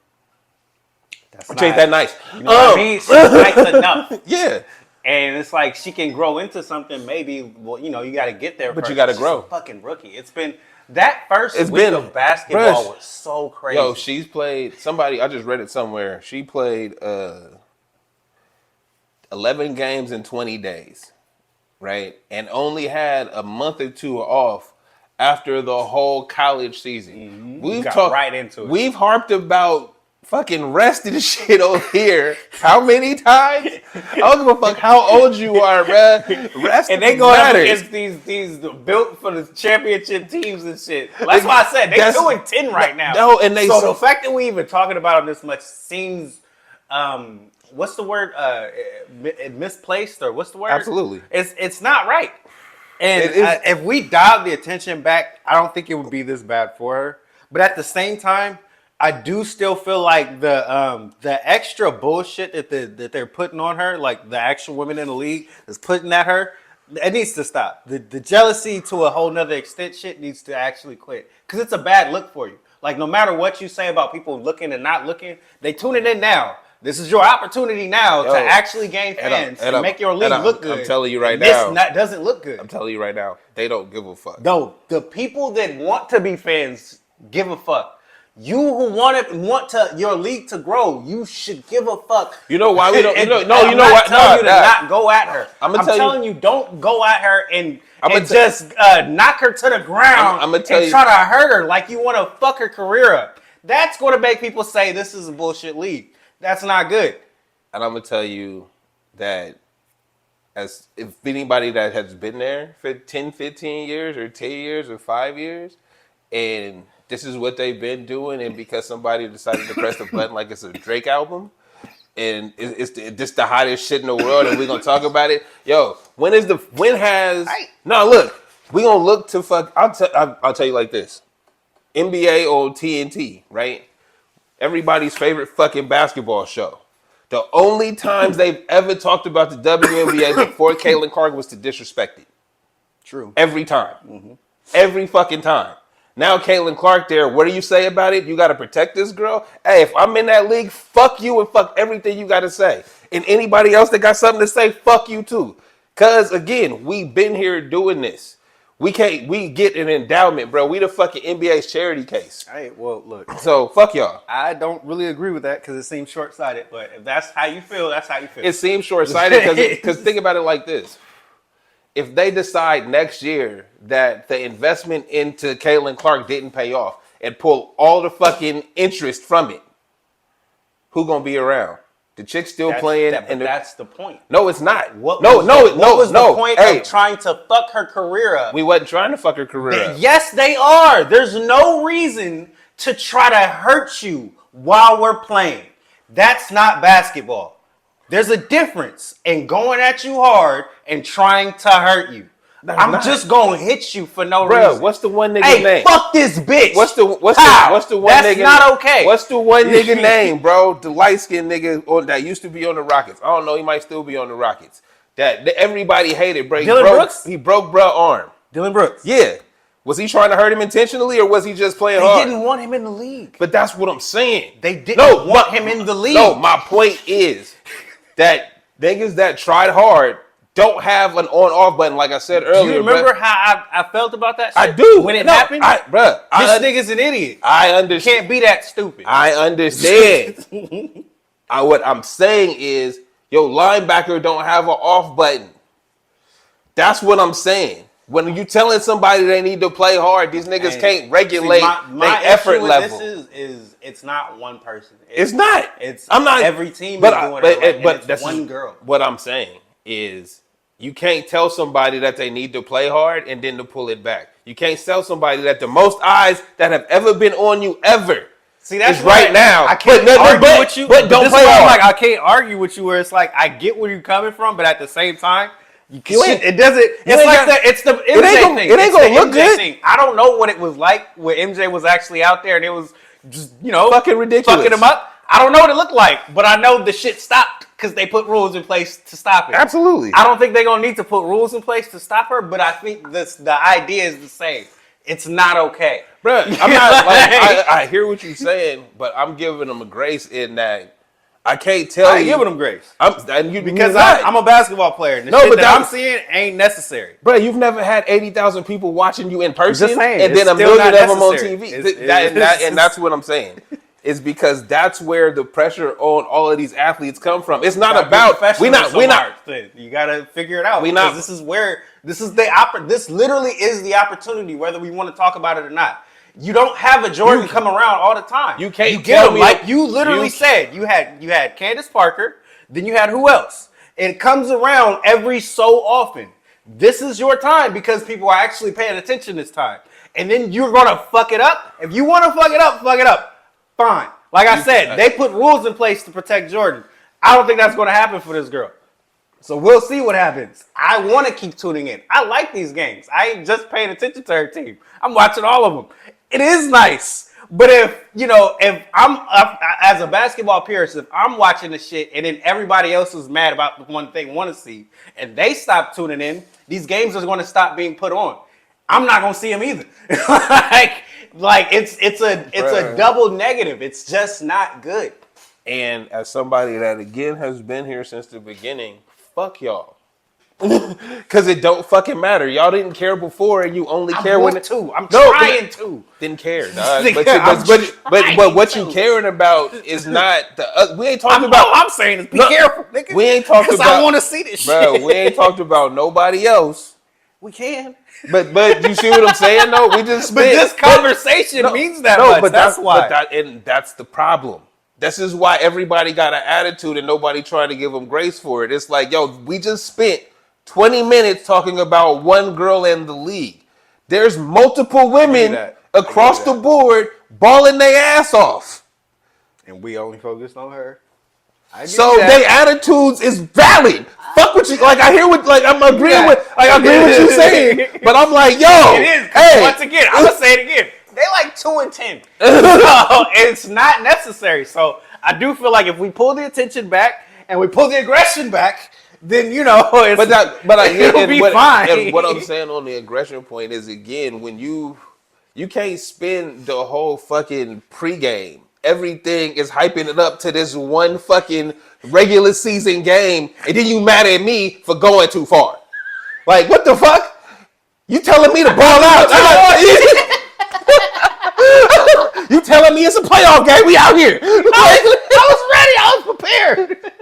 That nice. You know what I mean? She's nice enough. Yeah. And it's like she can grow into something maybe. Well, you know, you got to get there but first. You got to grow. She's a fucking rookie. It's been... That first week of basketball was so crazy. Yo, she's played... I just read it somewhere. She played 11 games in 20 days, right? And only had a month or two off after the whole college season. We've got right into it. We've harped about fucking rest and shit over here. How many times? I don't give a fuck how old you are, bruh. Rest and they go up against these built for the championship teams and shit. That's why I said they're 2-10 right now. No, and so the fact that we even talking about them this much seems what's the word? Misplaced or what's the word? Absolutely. It's not right. And if we dialed the attention back, I don't think it would be this bad for her. But at the same time, I do still feel like the extra bullshit that they're putting on her, like the actual women in the league is putting at her, it needs to stop. The jealousy to a whole nother extent shit needs to actually quit. Because it's a bad look for you. Like, no matter what you say about people looking and not looking, they tune it in now. This is your opportunity now to actually gain fans and make your league look good. I'm telling you right now. This doesn't look good. I'm telling you right now. They don't give a fuck. No, the people that want to be fans give a fuck. You who want your league to grow, you should give a fuck. You know why we don't? I'm not telling you to not go at her. I'm telling you, don't go at her and just knock her to the ground and try to hurt her like you want to fuck her career up. That's going to make people say this is a bullshit league. That's not good. And I'm going to tell you that as if anybody that has been there for 10, 15 years or 10 years or 5 years, and this is what they've been doing, and because somebody decided to press the button like it's a Drake album, and it's the hottest shit in the world, and we're gonna talk about it. Yo, when has no look? We gonna look to fuck. I'll tell you like this: NBA on TNT, right? Everybody's favorite fucking basketball show. The only times they've ever talked about the WNBA before Caitlin Clark was to disrespect it. True. Every time. Mm-hmm. Every fucking time. Now Caitlin Clark there, what do you say about it? You got to protect this girl? Hey, if I'm in that league, fuck you and fuck everything you got to say. And anybody else that got something to say, fuck you too. Because, again, we've been here doing this. We get an endowment, bro. We the fucking NBA's charity case. Hey, well, look. So, fuck y'all. I don't really agree with that because it seems short-sighted. But if that's how you feel, that's how you feel. It seems short-sighted because think about it like this. If they decide next year that the investment into Caitlin Clark didn't pay off and pull all the fucking interest from it, who gonna be around? The chick's still playing, and that's the point. No, it's not. What was the point of trying to fuck her career up? We wasn't trying to fuck her career up. Yes, they are. There's no reason to try to hurt you while we're playing. That's not basketball. There's a difference in going at you hard and trying to hurt you. I'm just gonna hit you for no reason. What's the one nigga name? Fuck this bitch. What's the one That's nigga? That's not okay. What's the one nigga name, bro? The light skinned nigga that used to be on the Rockets. I don't know. He might still be on the Rockets. That everybody hated, bro. Brooks. He broke bruh arm. Dylan Brooks. Yeah. Was he trying to hurt him intentionally, or was he just playing hard? They didn't want him in the league. But that's what I'm saying. They didn't want him in the league. No, my point is that niggas that tried hard don't have an on-off button, like I said earlier. Do you remember how I felt about that shit? I do. When it happened? This nigga's an idiot. I understand. Can't be that stupid. I understand. What I'm saying is, yo, linebacker don't have an off button. That's what I'm saying. When you telling somebody they need to play hard, these niggas can't regulate their effort level. This is it's not one person. It's not. I'm not. Every team is doing it. But that's one girl. What I'm saying is, you can't tell somebody that they need to play hard and then to pull it back. You can't tell somebody that the most eyes that have ever been on you ever. See, that's right now. I can't argue with you. But don't play hard. Like, I can't argue with you where it's like I get where you're coming from, but at the same time, it doesn't. It's like it's the MJ thing. It ain't gonna look good. I don't know what it was like when MJ was actually out there and it was just fucking ridiculous, fucking him up. I don't know what it looked like, but I know the shit stopped because they put rules in place to stop it. Absolutely. I don't think they're gonna need to put rules in place to stop her, but I think the idea is the same. It's not okay, bro. I'm not like I hear what you're saying, but I'm giving them a grace in that I can't tell you. I ain't giving them grace because I'm a basketball player. The shit that I'm seeing ain't necessary, bro. You've never had 80,000 people watching you in person, just saying, and then a million of them on TV. And that's what I'm saying. Is because that's where the pressure on all of these athletes come from. It's not about we're not. You gotta figure it out. This literally is the opportunity, whether we want to talk about it or not. You don't have a Jordan come around all the time. You can't you get them like you literally said. You had Candace Parker, then you had who else? It comes around every so often. This is your time because people are actually paying attention this time. And then you're gonna fuck it up. If you want to fuck it up. Fine. Like I said, they put rules in place to protect Jordan. I don't think that's going to happen for this girl. So we'll see what happens. I want to keep tuning in. I like these games. I ain't just paying attention to her team. I'm watching all of them. It is nice. But if I'm as a basketball purist, if I'm watching the shit and then everybody else is mad about the one thing want to see and they stop tuning in, these games are going to stop being put on. I'm not going to see them either. Like it's a double negative. It's just not good. And as somebody that again has been here since the beginning, fuck y'all. Because it don't fucking matter. Y'all didn't care before, and you only care when I'm trying to. Didn't care, dog. But what you caring about is not the. We ain't talking about. All I'm saying is be careful, nigga. We ain't talking about. I want to see this shit. Bro, we ain't talked about nobody else. We can. But you see what I'm saying? No, we just. But this conversation means that much. But that's why. And that's the problem. This is why everybody got an attitude and nobody trying to give them grace for it. It's like, yo, we just spent 20 minutes talking about one girl in the league. There's multiple women across the board balling their ass off. And we only focused on her. So their attitudes is valid. Fuck what you like. I hear what like I'm agreeing with. Like I agree with you saying, but I'm like, yo, it is. Hey, once again, I'm gonna say it again. They like 2-10, so it's not necessary. So I do feel like if we pull the attention back and we pull the aggression back, then it'll be fine. And what I'm saying on the aggression point is again when you can't spend the whole fucking pregame. Everything is hyping it up to this one fucking regular season game, and then you mad at me for going too far. Like, what the fuck? You telling me to ball out? You telling me it's a playoff game? We out here. I was ready. I was prepared.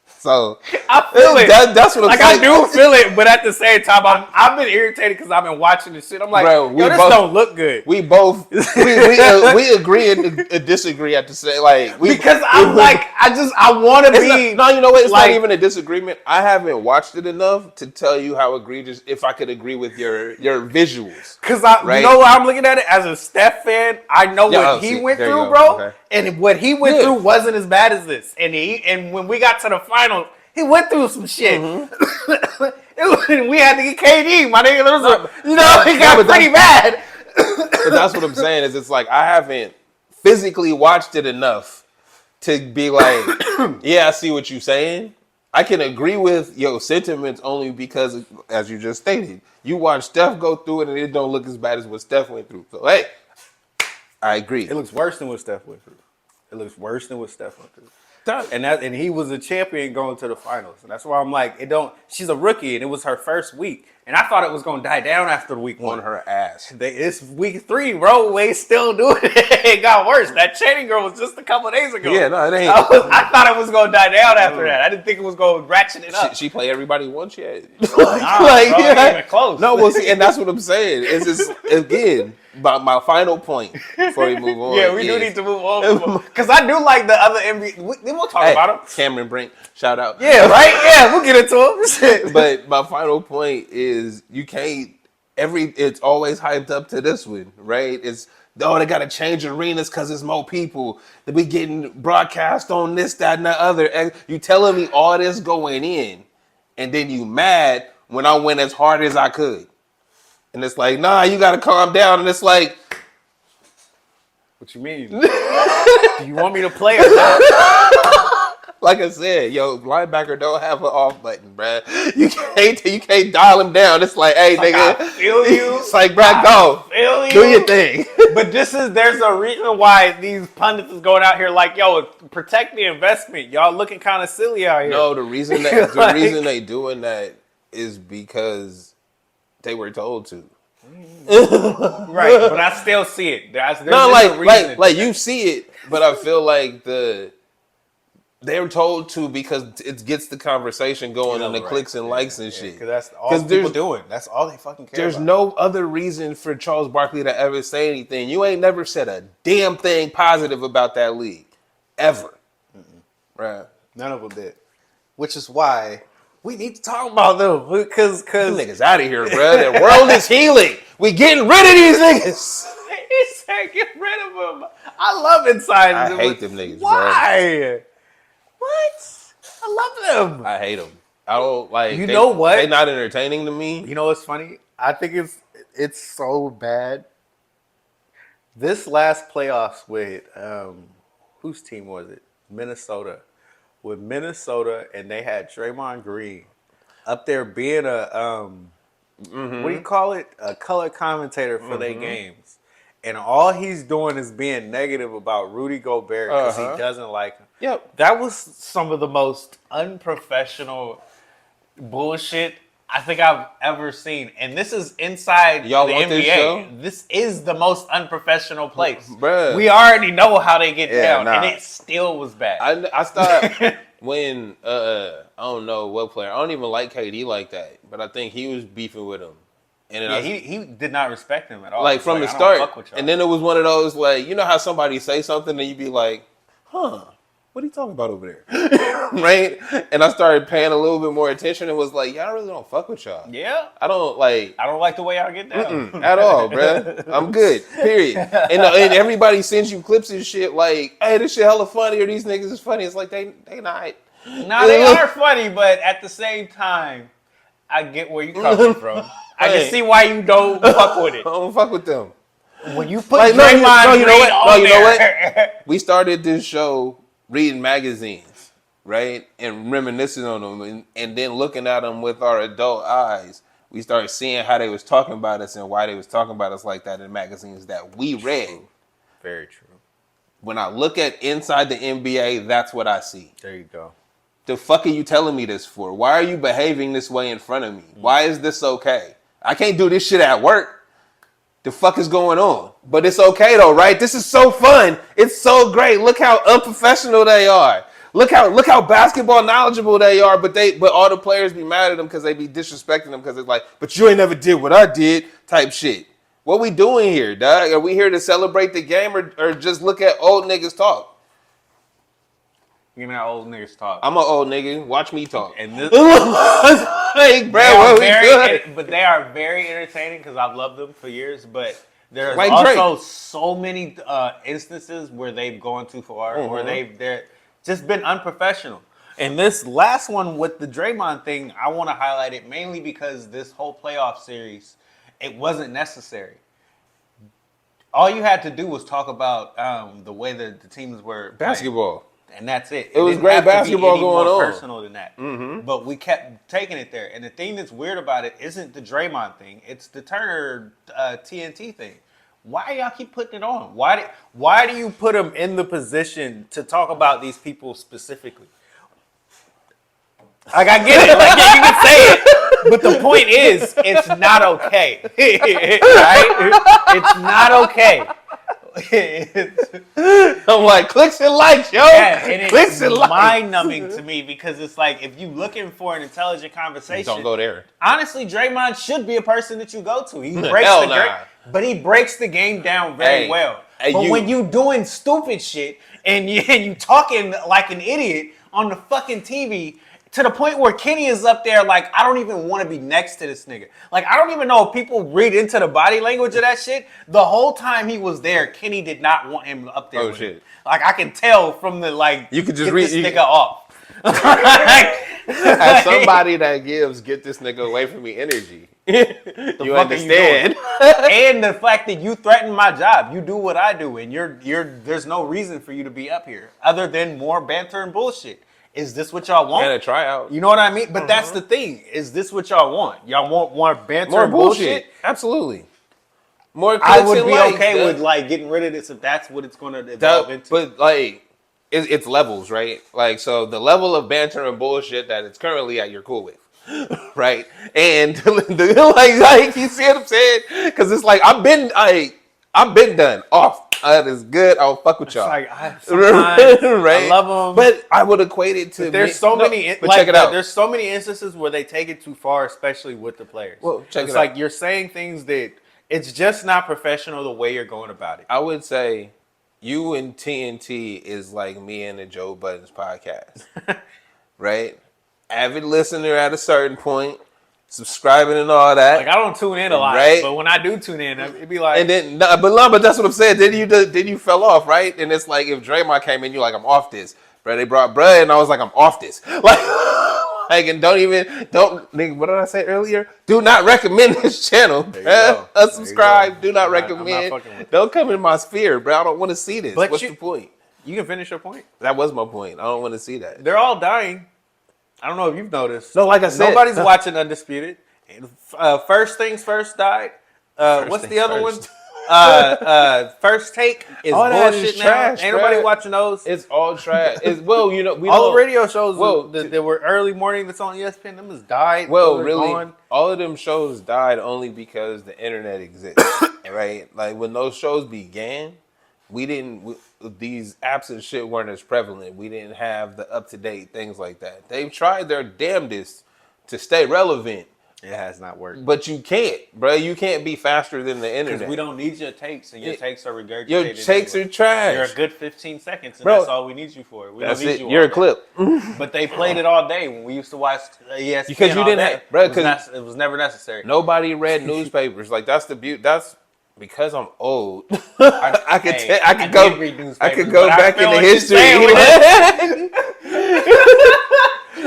So I feel it. That's what I'm saying. I do feel it, but at the same time, I've been irritated because I've been watching this shit. I'm like, bro, this don't look good. We both we agree and disagree at the same because I'm like I want to be. No, you know what? It's not even a disagreement. I haven't watched it enough to tell you how egregious. If I could agree with your visuals, because you know what I'm looking at it as a Steph fan. I know what he went through, bro, and what he went through wasn't as bad as this. And when we got to the final. He went through some shit. Mm-hmm. We had to get KD, my nigga. He got pretty bad. But that's what I'm saying is it's like I haven't physically watched it enough to be like, yeah, I see what you're saying. I can agree with your sentiments only because, as you just stated, you watch Steph go through it and it don't look as bad as what Steph went through. So, hey, I agree. It looks worse than what Steph went through. And he was a champion going to the finals. And that's why I'm like, she's a rookie and it was her first week. And I thought it was going to die down after week 1. On her ass. It's week 3, bro. We still doing it. It got worse. That Channing girl was just a couple of days ago. Yeah, no, it ain't. I thought it was going to die down after that. I didn't think it was going to ratchet it up. She play everybody once yet. Ain't even close. No, well, see, and that's what I'm saying. It's just, again, my final point before we move on. Yeah, we do need to move on. Because I do like the other NBA. We'll talk about them. Cameron Brink, shout out. Yeah, right? Yeah, we'll get into him. But my final point is you can't, it's always hyped up to this one, right? It's, they got to change arenas because there's more people. That we getting broadcast on this, that, and the other. You telling me all this going in, and then you mad when I went as hard as I could. And it's like, nah, you got to calm down. And it's like, what you mean? Do you want me to play or not? Like I said, linebacker don't have an off button, bruh. You can't dial him down. It's like, hey, nigga. I feel you. It's like, bruh, go. Feel you. Do your thing. But there's a reason why these pundits is going out here like, yo, protect the investment. Y'all looking kind of silly out here. No, the reason they doing that is because they were told to. Right, but I still see it. There's no, a reason. like you see it, but I feel like they were told to because it gets the conversation going and the clicks and likes and shit. Because that's all people doing. That's all they fucking care There's about. no other reason for Charles Barkley to ever say anything. You ain't never said a damn thing positive about that league. Ever. Right. None of them did. Which is why we need to talk about them. Because niggas out of here, bro. The world is healing. We getting rid of these niggas. He said get rid of them. I love inside. I hate them niggas, why? bro. What? I love them. I hate them. I don't like. You know what? They not entertaining to me. You know what's funny? I think it's so bad. This last playoffs with whose team was it? Minnesota. With Minnesota, and they had Draymond Green up there being a what do you call it? A color commentator for their games. And all he's doing is being negative about Rudy Gobert because he doesn't like him. Yep. That was some of the most unprofessional bullshit I think I've ever seen. And this is inside Y'all the want NBA. this show? This is the most unprofessional place. Bruh. We already know how they get down, nah. and it still was bad. I stopped when I don't know what player. I don't even like KD like that, but I think he was beefing with him. And then he did not respect him at all. Like from the start. And then it was one of those like, you know how somebody say something and you be like, huh. what are you talking about over there? Right? And I started paying a little bit more attention and was like, y'all really don't fuck with y'all. Yeah. I don't like the way y'all get down. at all, bruh. I'm good. Period. And everybody sends you clips and shit like, hey, this shit hella funny or these niggas is funny. It's like they not. Nah, they are funny, but at the same time, I get where you coming from. I can see why you don't fuck with it. I don't fuck with them. When you put Like, Draymond you know what? on No, you know there. what? We started this show reading magazines, right? And reminiscing on them and then looking at them with our adult eyes. We started seeing how they was talking about us and why they was talking about us like that in magazines that we read. Very true. When I look at inside the NBA, that's what I see. There you go. The fuck are you telling me this for? Why are you behaving this way in front of me? Why is this okay? I can't do this shit at work. The fuck is going on? But it's okay though, right? This is so fun. It's so great. Look how unprofessional they are. Look how basketball knowledgeable they are. But all the players be mad at them because they be disrespecting them because it's like, but you ain't never did what I did type shit. What we doing here, dog? Are we here to celebrate the game or just look at old niggas talk? Give me that old niggas talk. I'm an old nigga. Watch me talk. And this, hey, bro, but they are very entertaining because I've loved them for years. But there's like also so many instances where they've gone too far, or they're just been unprofessional. And this last one with the Draymond thing, I want to highlight it mainly because this whole playoff series, it wasn't necessary. All you had to do was talk about the way that the teams were basketball. playing. And that's it. It was great basketball going on. Personal than that, but we kept taking it there. And the thing that's weird about it isn't the Draymond thing; it's the Turner TNT thing. Why y'all keep putting it on? Why do you put them in the position to talk about these people specifically? Like I get it, like yeah, you can say it, but the point is, it's not okay, right? It's not okay. I'm like, clicks and likes, yo. Yeah, and clicks it's mind-numbing to me because it's like if you're looking for an intelligent conversation, don't go there. Honestly, Draymond should be a person that you go to. He breaks but he breaks the game down very well. But when you doing stupid shit and you talking like an idiot on the fucking TV. To the point where Kenny is up there like, I don't even want to be next to this nigga. Like, I don't even know if people read into the body language of that shit. The whole time he was there, Kenny did not want him up there with him. Like, I can tell from the, like, you could just get this nigga off. As somebody that gives, get this nigga away from me energy. You understand? And the fact that you threaten my job. You do what I do, and there's no reason for you to be up here other than more banter and bullshit. Is this what y'all want? And a tryout. You know what I mean? But that's the thing. Is this what y'all want? Y'all want more banter more and bullshit? Absolutely. More I would be okay with like getting rid of this if that's what it's going to evolve into. But like, it's levels, right? Like, so the level of banter and bullshit that it's currently at, you're cool with. Right? And like you see what I'm saying? Because it's like, I've been done off. That is good. I'll fuck with y'all. Like, right? I love them, but I would equate it to. There's so many. But check it out. There's so many instances where they take it too far, especially with the players. Well, check it out. It's like you're saying things that it's just not professional the way you're going about it. I would say you and TNT is like me and the Joe Budden's podcast, right? Avid listener at a certain point. Subscribing and all that. Like I don't tune in a lot, right? But when I do tune in, it'd be like. And then, but that's what I'm saying. Then you fell off, right? And it's like if Draymond came in, you're like, I'm off this, bro. They brought bruh, and I was like, I'm off this, and don't. What did I say earlier? Do not recommend this channel. Unsubscribe. Do not recommend. Don't come in my sphere, bro. I don't want to see this. But what's the point? You can finish your point. That was my point. I don't want to see that. They're all dying. I don't know if you've noticed. No, like I said, nobody's watching Undisputed. First Things First died. What's the other one? First Take is bullshit now. Trash, ain't nobody watching those. It's all trash. All the radio shows that were early morning that's on ESPN, them has died. Well, really, all of them shows died only because the internet exists, right? Like when those shows began, these apps and shit weren't as prevalent. We didn't have the up-to-date things like that. They've tried their damnedest to stay relevant, It has not worked. But you can't, bro. You can't be faster than the Because internet. we don't need your takes, and your takes are regurgitated. Your takes are trash. You're a good 15 seconds, and bro, that's all we need you for. We that's don't need it. you You're all a clip. But they played it all day when we used to watch ESPN. Because you didn't have, bro. Because it was never necessary. Nobody read newspapers. Like that's the beauty. That's because I'm old. I could go back into history.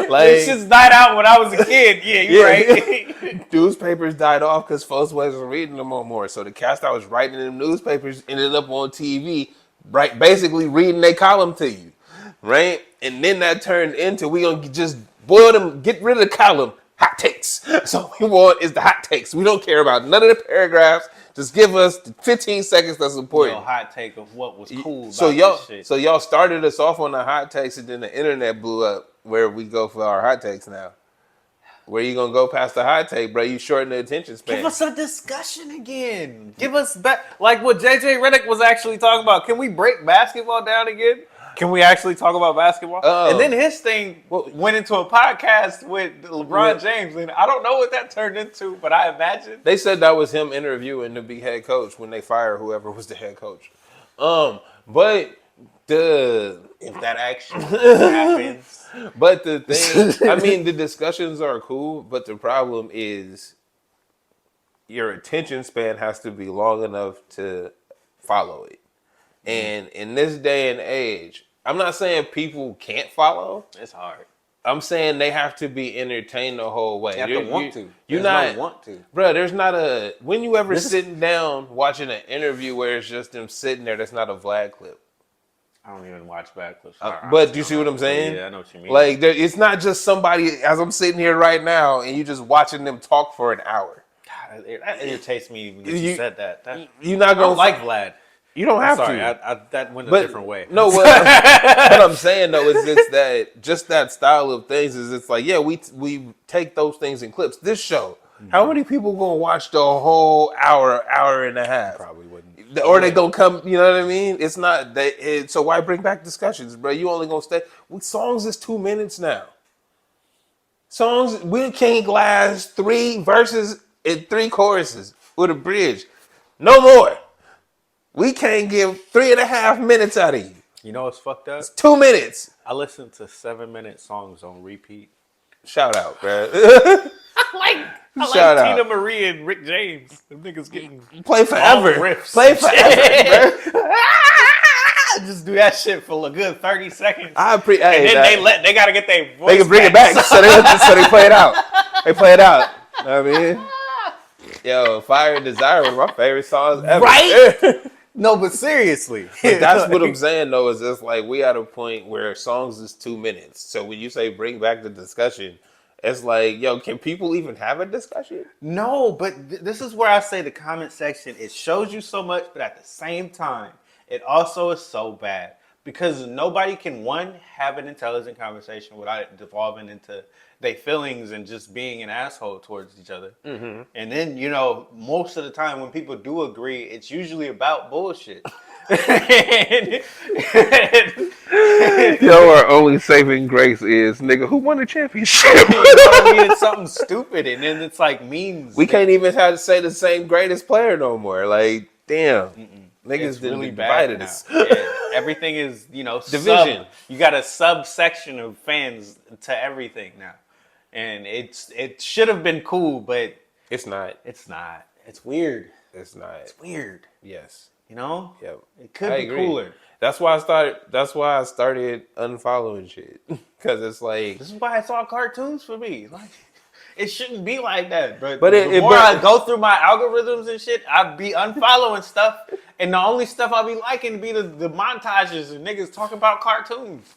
Like, this shit's died out when I was a kid. Yeah, you're right. Newspapers died off because folks wasn't reading them no more. So the cast I was writing in the newspapers ended up on TV, right? Basically reading their column to you, right? And then that turned into we gonna just boil them, get rid of the column, hot takes. So what we want is the hot takes. We don't care about none of the paragraphs. Just give us the 15 seconds that's important. Hot take of what was cool about this shit. So y'all started us off on the hot takes, and then the internet blew up. Where we go for our hot takes now? Where you gonna go past the hot take, bro? You shorten the attention span. Give us a discussion again. Give us back like what JJ Redick was actually talking about. Can we break basketball down again? Can we actually talk about basketball? And then his thing went into a podcast with LeBron James, and I don't know what that turned into, but I imagine they said that was him interviewing to be head coach when they fire whoever was the head coach. But if that actually happens. But the thing, I mean, the discussions are cool, but the problem is your attention span has to be long enough to follow it. And in this day and age, I'm not saying people can't follow. It's hard. I'm saying they have to be entertained the whole way. You have to want to. You're not want to. Bro, there's not a... When you ever sitting down watching an interview where it's just them sitting there, that's not a Vlad clip. I don't even watch bad clips. But do you see what I'm saying? Yeah, I know what you mean. Like, it's not just somebody, as I'm sitting here right now, and you just watching them talk for an hour. God, that irritates me when you said that. You're not going to... like Vlad. You don't have Sorry, to. that went a different way. No, what I'm saying, though, is it's that, just that style of things is it's like, yeah, we take those things in clips. This show, how many people going to watch the whole hour and a half? Probably wouldn't. Or they gonna come, you know what I mean? It's not so why bring back discussions, bro? You only gonna stay with songs is 2 minutes now. Songs we can't last 3 verses and 3 choruses with a bridge. No more. We can't give 3.5 minutes out of you. You know what's fucked up? It's 2 minutes. I listen to 7-minute songs on repeat. Shout out, bro. I like Tina Marie and Rick James. Them niggas getting play forever. Riffs. Play forever, bro. Just do that shit for a good 30 seconds. And then they gotta get their voice. They can bring it back, so they play it out. They play it out. You know what I mean? Yo, Fire and Desire was my favorite songs ever. Right? No, but seriously. But that's what I'm saying, though, is just like we at a point where songs is 2 minutes. So when you say bring back the discussion, it's like, yo, can people even have a discussion? No, but this is where I say the comment section, it shows you so much, but at the same time, it also is so bad. Because nobody can, one, have an intelligent conversation without it devolving into their feelings and just being an asshole towards each other. Mm-hmm. And then, most of the time when people do agree, it's usually about bullshit. Our only saving grace is, nigga, who won the championship? It's something stupid, and then it's like memes. We can't even have to say the same greatest player no more. Like, damn. Niggas really divided us. Yeah, everything is, division. You got a subsection of fans to everything now. And it should have been cool, but it's not. It's not. It's weird. It's not. It's weird. Yes. Yep. It could be cooler. That's why I started unfollowing shit. Cause it's like, this is why it's all cartoons for me. Like, it shouldn't be like that. But the more I go through my algorithms and shit, I be unfollowing stuff. And the only stuff I'll be liking be the montages and niggas talking about cartoons.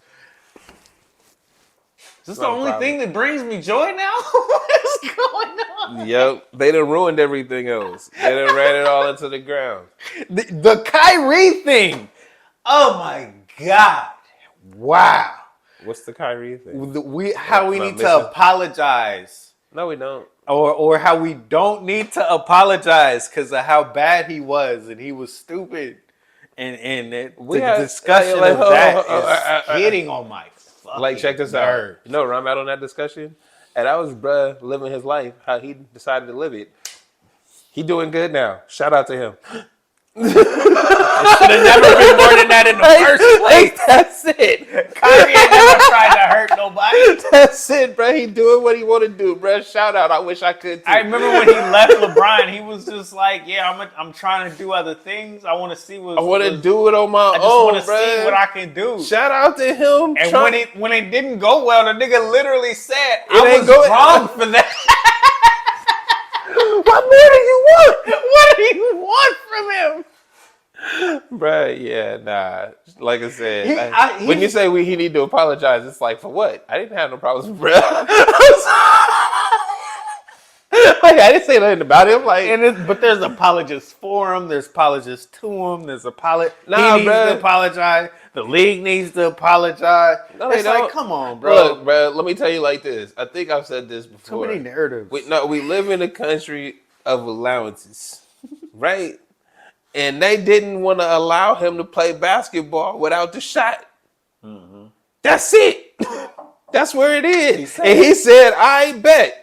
Is this the only thing that brings me joy now? What is going on? Yep. They done ruined everything else. They done ran it all into the ground. The Kyrie thing. Oh my God. Wow. What's the Kyrie thing? How we need to apologize. No, we don't. Or how we don't need to apologize because of how bad he was and he was stupid. And the discussion of that is hitting on my fucking check this nerves. out. You know where I'm at on that discussion? And that was bruh living his life how he decided to live it. He doing good now. Shout out to him. It should have never been more than that in the first place. That's it. Kyrie ain't never tried to hurt nobody. That's it, bro. He doing what he want to do, bro. Shout out. I wish I could too. I remember when he left LeBron, he was just like, "Yeah, I'm trying to do other things. I want to see what I want to do it on my I just own, want to see what I can do." Shout out to him. And when it didn't go well, the nigga literally said, ain't "I was going- wrong for that." What more do you want? What do you want from him? Bruh, yeah, nah. Like I said, He- when you say he need to apologize, it's like, for what? I didn't have no problems with bruh. Like, I didn't say nothing about him. Like, But there's apologists for him. There's apologists to him. There's he Nah, needs bruh. to apologize. The league needs to apologize. No, they It's like, don't. come on, bro. Look, bruh, let me tell you like this. I think I've said this Too before. many narratives. We live in a country of allowances, right? And they didn't want to allow him to play basketball without the shot. Mm-hmm. That's it. That's where it is. And he said, I bet.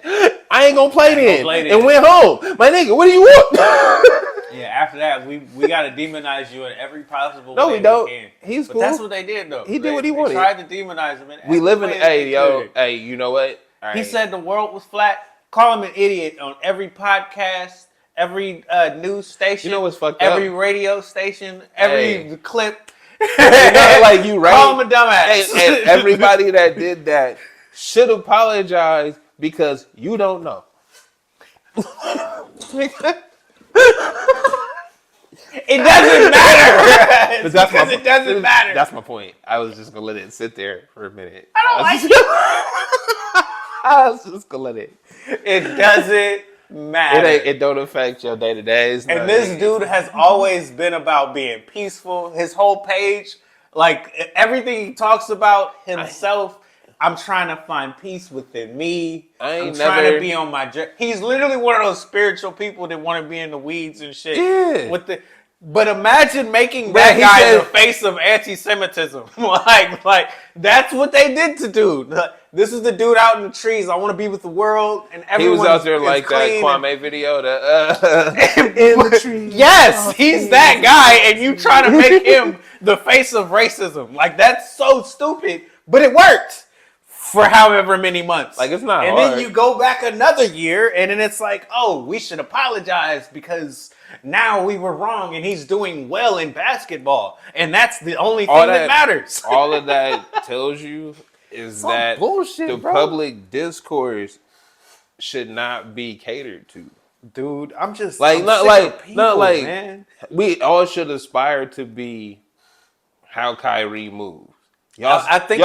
I ain't going to play then. And went home. My nigga, what do you want? Yeah, after that, we got to demonize you in every possible way. No, we don't. Can. He's but cool. That's what they did, though. He did what he wanted. They tried to demonize him. We live in, hey, you know what? All He right. said the world was flat. Call him an idiot on every podcast, every news station. You know what's fucked every up? radio station, every clip. You know, like you right. Call him a dumbass. And everybody that did that should apologize because you don't know. It doesn't matter. Because it doesn't matter. That's my point. I was just gonna let it sit there for a minute. I don't like it. I was just gonna let it. It doesn't matter. It don't affect your day to days. And this dude has always been about being peaceful. His whole page, like everything he talks about himself, I'm trying to find peace within me. I'm trying to be on my journey. He's literally one of those spiritual people that want to be in the weeds and shit. Yeah. But imagine making that guy the face of anti-Semitism. like that's what they did to dude. This is the dude out in the trees. I want to be with the world, and everyone. He was out there like that Kwame video. In the trees. Yes, he's that guy, and you try to make him the face of racism. Like that's so stupid, but it worked for however many months. Like it's not and hard. Then you go back another year, and then it's like, oh, we should apologize because now we were wrong, and he's doing well in basketball, and that's the only thing that matters. All of that tells you is that bullshit, the public discourse should not be catered to. Dude, I'm just like I'm not sick like of people, not like man. We all should aspire to be how Kyrie moves. I think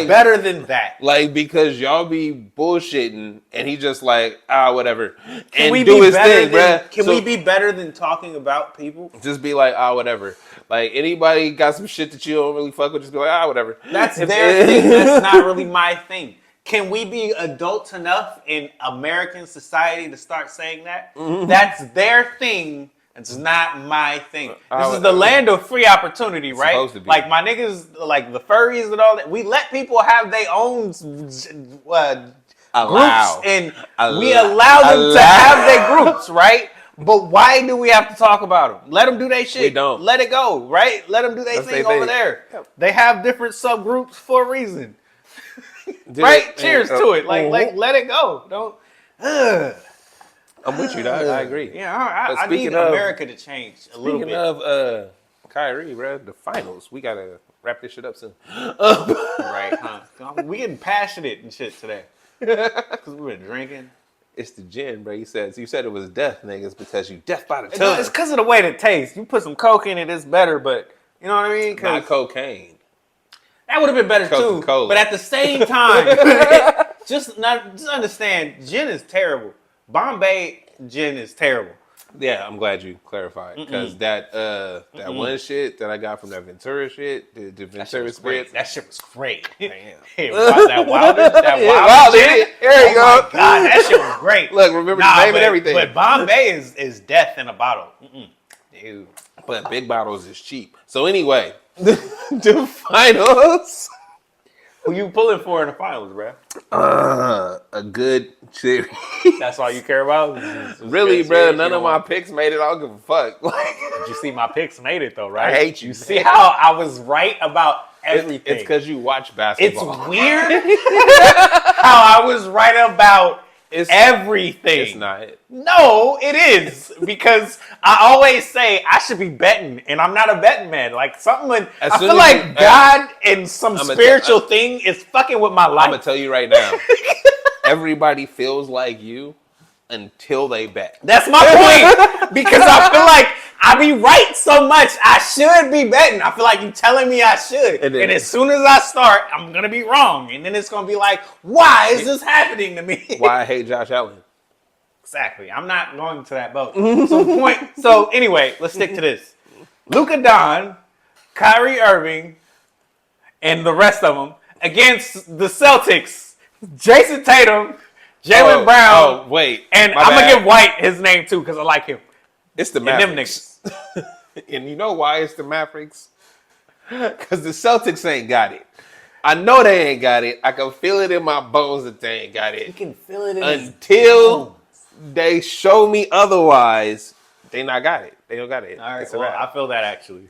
better than that. Like because y'all be bullshitting and he just like whatever Can we do be his better thing, bruh. Can we be better than talking about people? Just be like whatever. Like anybody got some shit that you don't really fuck with, just be like whatever. That's their thing. That's not really my thing. Can we be adults enough in American society to start saying that? Mm-hmm. That's their thing. It's not my thing. This is the land of free opportunity, right? Supposed to be. Like my niggas, like the furries and all that. We let people have their own groups, and we allow them to have their groups, right? But why do we have to talk about them? Let them do their shit. We don't. Let it go, right? Let them do their thing over there. They have different subgroups for a reason, right? Cheers to it. Like let it go. Don't. I'm with you, dog. I agree. Yeah, I need America to change a little bit. Speaking of Kyrie, bro, the finals. We gotta wrap this shit up soon. Right, huh? We getting passionate and shit today because we've been drinking. It's the gin, bro. You said it was death, niggas, because you death by the tongue. It's because of the way it tastes. You put some coke in it, it's better. But you know what I mean? Not cocaine. That would have been better Coca-Cola. too. But at the same time, just understand, gin is terrible. Bombay gin is terrible. Yeah, I'm glad you clarified because that one shit that I got from that Ventura shit, the Ventura spirits, that shit was great. Damn. that Wilder gin. There you go. My God, that shit was great. Look, remember the name and everything. But Bombay is death in a bottle. Dude. But big bottles is cheap. So anyway, the finals. Who you pulling for in the finals, bro? A good series. That's all you care about? Really, bro? None of my picks made it. I don't give a fuck. Like, did you see my picks made it though, right? I hate you. You see how I was right about everything? It's because you watch basketball. It's weird how I was right about everything. It's not. No, it is. Because I always say I should be betting, and I'm not a betting man. Like something, I feel like God and some spiritual thing is fucking with my life. I'm gonna tell you right now. Everybody feels like you until they bet. That's my point. Because I feel like I be right so much. I should be betting. I feel like you telling me I should. And as soon as I start, I'm going to be wrong. And then it's going to be like, why is this happening to me? Why I hate Josh Allen. Exactly. I'm not going to that boat. So anyway, let's stick to this. Luka Don, Kyrie Irving, and the rest of them against the Celtics. Jason Tatum, Jaylen Brown. Oh, wait. And I'm going to give White his name too because I like him. It's the Mavericks. And you know why it's the Mavericks? Because the Celtics ain't got it. I know they ain't got it. I can feel it in my bones that they ain't got it. You can feel it in until they show me otherwise. They not got it. They don't got it. All right, well, I feel that actually.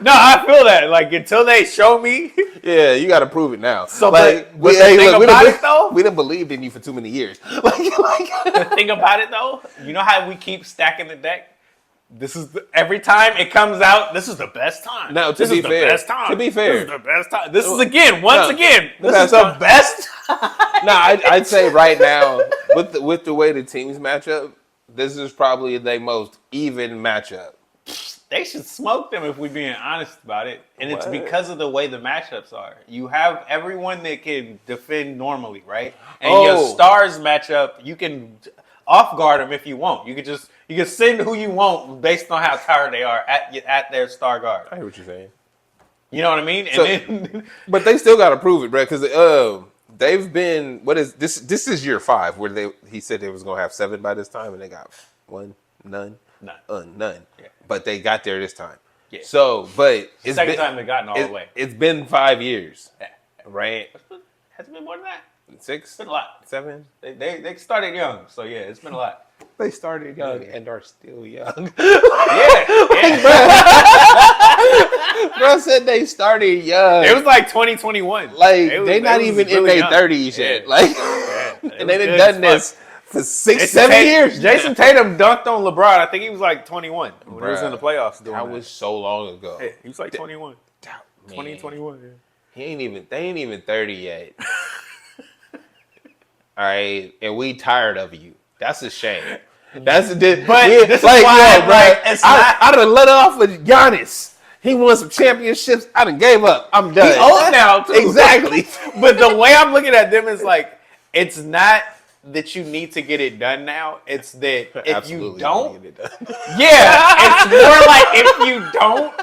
No, I feel that. Like until they show me. Yeah, you got to prove it now. So, like, but the thing about it though, we done believed in you for too many years. The thing about it though, you know how we keep stacking the deck. This is every time it comes out. This is the best time. No, this is the best time. To be fair, this is the best time. This is again, once again, this is the best time. No, I'd say right now with the way the teams match up, this is probably the most even matchup. They should smoke them if we're being honest about it. And it's because of the way the matchups are. You have everyone that can defend normally, right? And your stars matchup, you can off guard them if you want. You can send who you want based on how tired they are at their star guard. I hear what you're saying. You know what I mean? And but they still got to prove it, bro, because they've been, what is this? This is year 5 where he said they was going to have 7 by this time, and they got none. Yeah. But they got there this time. Yeah. So, but it's the second time they've gotten all the way. It's been 5 years, right? Has it been more than that? 6? It's been a lot. 7? They started young, so yeah, it's been a lot. They started young and are still young. Yeah. Bro said they started young. It was like 2021. Like they not even in their 30s yet. Like, and they done this for 6-7 years. Jason Tatum dunked on LeBron. I think he was like 21 when he was in the playoffs. That was so long ago. Yeah, he was like 21. 2021. Yeah. They ain't even 30 yet. All right, and we tired of you. That's a shame. This is why, I done let off with Giannis. He won some championships. I done gave up. I'm done. He's old now, too. Exactly. But the way I'm looking at them is like, it's not that you need to get it done now. It's that if you don't, get it done. Yeah, it's more like if you don't,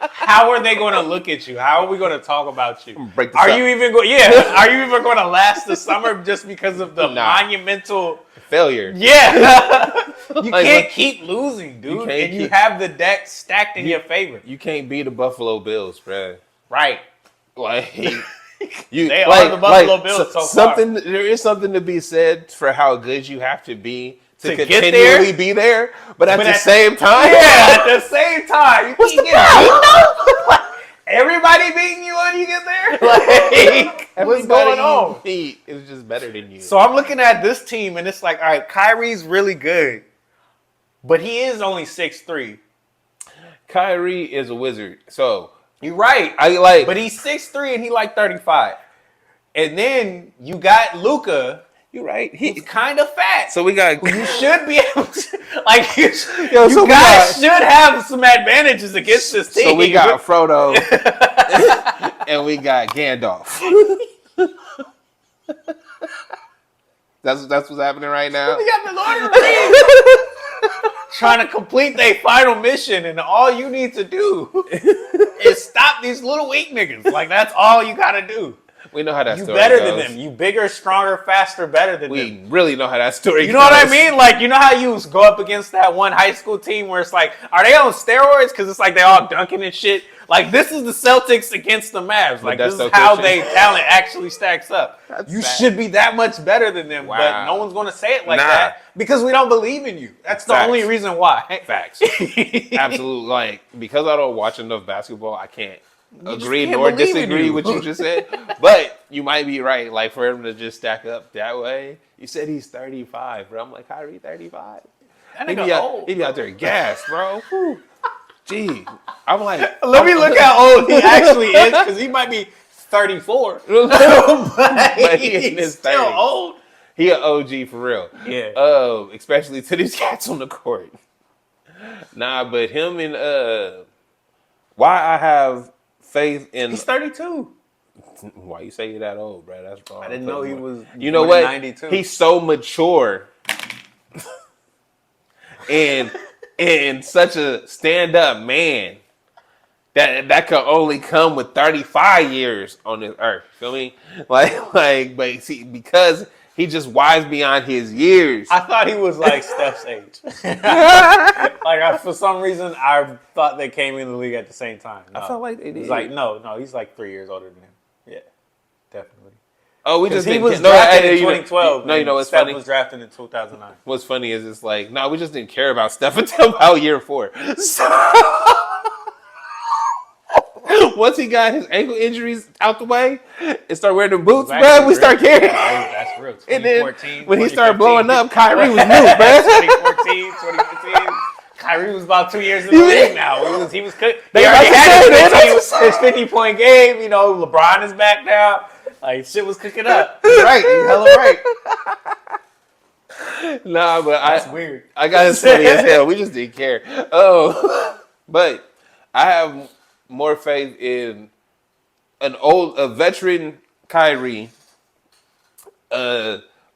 how are they going to look at you? How are we going to talk about you? Are you even going to last the summer just because of the monumental failure? Yeah. You can't keep losing, dude. And you have the deck stacked in your favor. You can't beat the Buffalo Bills, bro. Right. Like they are the Buffalo Bills so far. There is something to be said for how good you have to be to continually be there, but at the same time, at the same time, you keep getting everybody beating you when you get there. Like, what's going on? It's just better than you. So I'm looking at this team, and it's like, all right, Kyrie's really good, but he is only 6'3". Kyrie is a wizard. So you're right. But he's 6'3" and he like 35. And then you got Luka. You're right. He's kind of fat. So we got. You should be able to, like, you guys should have some advantages against this team. So we got Frodo and we got Gandalf. That's what's happening right now. We got the Lord of the Rings trying to complete their final mission, and all you need to do is stop these little weak niggas. Like, that's all you gotta do. We know how that You story better goes. than them. You bigger, stronger, faster, better than them. We really know how that story goes. You know what I mean? Like, you know how you go up against that one high school team where it's like, are they on steroids? Because it's like they all dunking and shit. Like, this is the Celtics against the Mavs. Like, this is how they talent actually stacks up. You should be that much better than them, but no one's going to say it like that because we don't believe in you. That's the only reason why. Facts. Absolutely. Like, because I don't watch enough basketball, I can't agree nor disagree with what you just said. But you might be right. Like, for him to just stack up that way. You said he's 35, bro. I'm like, Kyrie, 35? He be out there gassed, bro. Whew. Gee, I'm like, let me look how old he actually is, because he might be 34, but he's still old. He an OG for real. Yeah. Especially to these cats on the court. Nah, but him and why I have faith in. He's 32. Why you say you're that old, bro? That's wrong. I didn't know he was. You know what? 92. He's so mature. And such a stand-up man that could only come with 35 years on this earth. Feel me? Like, but see, because he just wise beyond his years. I thought he was like Steph's age. Like, for some reason, I thought they came in the league at the same time. No. I felt like they did. He's like, no, he's like 3 years older than him. Yeah, definitely. Oh, we just he didn't was care. drafted in 2012. No, you know what's Steph funny? was drafted in 2009. What's funny is it's like, no, we just didn't care about Steph until about year 4. So, once he got his ankle injuries out the way and started wearing the boots, bro, we start caring. That's real. 2014, And then when he started blowing up, Kyrie was new, bro. 2014, 2015. Kyrie was about 2 years in the league now. He was cooked. They They already had about to his 50-point game. You know, LeBron is back now. Like, shit was cooking up. You're right. You're hella right. Nah, but That's weird. I got it funny as hell. We just didn't care. Oh, but I have more faith in a veteran Kyrie,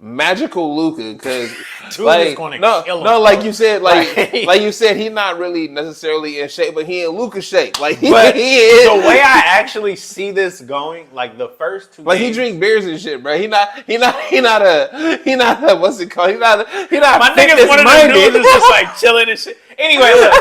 magical Luka, because like like you said, like you said, he's not really necessarily in shape, but he in Luka shape. Like he is. The way I actually see this going, like the first 2 like games, he drink beers and shit, bro. He not a what's it called? He not my nigga's one of them dudes that's just like chilling and shit. Anyway, look,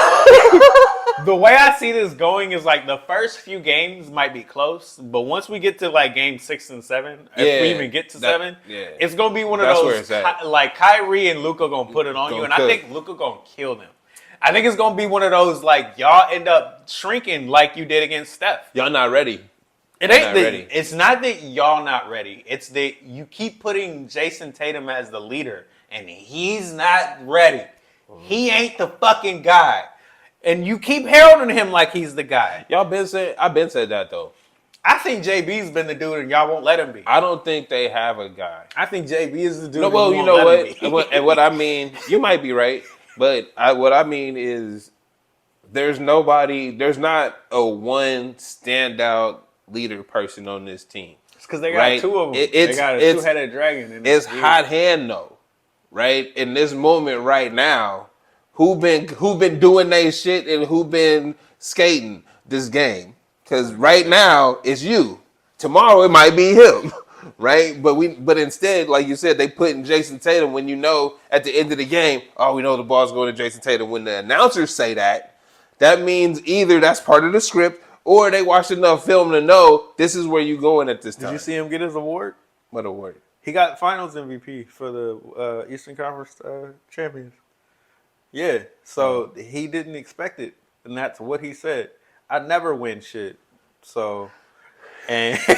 the way I see this going is like the first few games might be close, but once we get to like game 6 and 7, if we even get to 7, it's gonna be one of those like Kyrie and Luka gonna put it on you, and I think Luka gonna kill them. I think it's gonna be one of those like y'all end up shrinking like you did against Steph. Y'all not ready. It ain't ready. It's not that y'all not ready. It's that you keep putting Jason Tatum as the leader, and he's not ready. He ain't the fucking guy. And you keep heralding him like he's the guy. I've been said that though. I think JB's been the dude and y'all won't let him be. I don't think they have a guy. I think JB is the dude. No, well, you know what? And what I mean, you might be right, but what I mean is there's not a one standout leader person on this team. It's because they got 2 of them. They got a 2-headed dragon. It's hot hand though. Right? In this moment right now, who been doing they shit and who been skating this game? Because right now it's you. Tomorrow it might be him. Right? But instead, like you said, they put in Jason Tatum when you know at the end of the game, oh, we know the ball's going to Jason Tatum. When the announcers say that means either that's part of the script or they watched enough film to know this is where you going at this time. Did you see him get his award? What award? He got Finals MVP for the Eastern Conference champions. Yeah, so he didn't expect it, and that's what he said. I never win shit, so and like,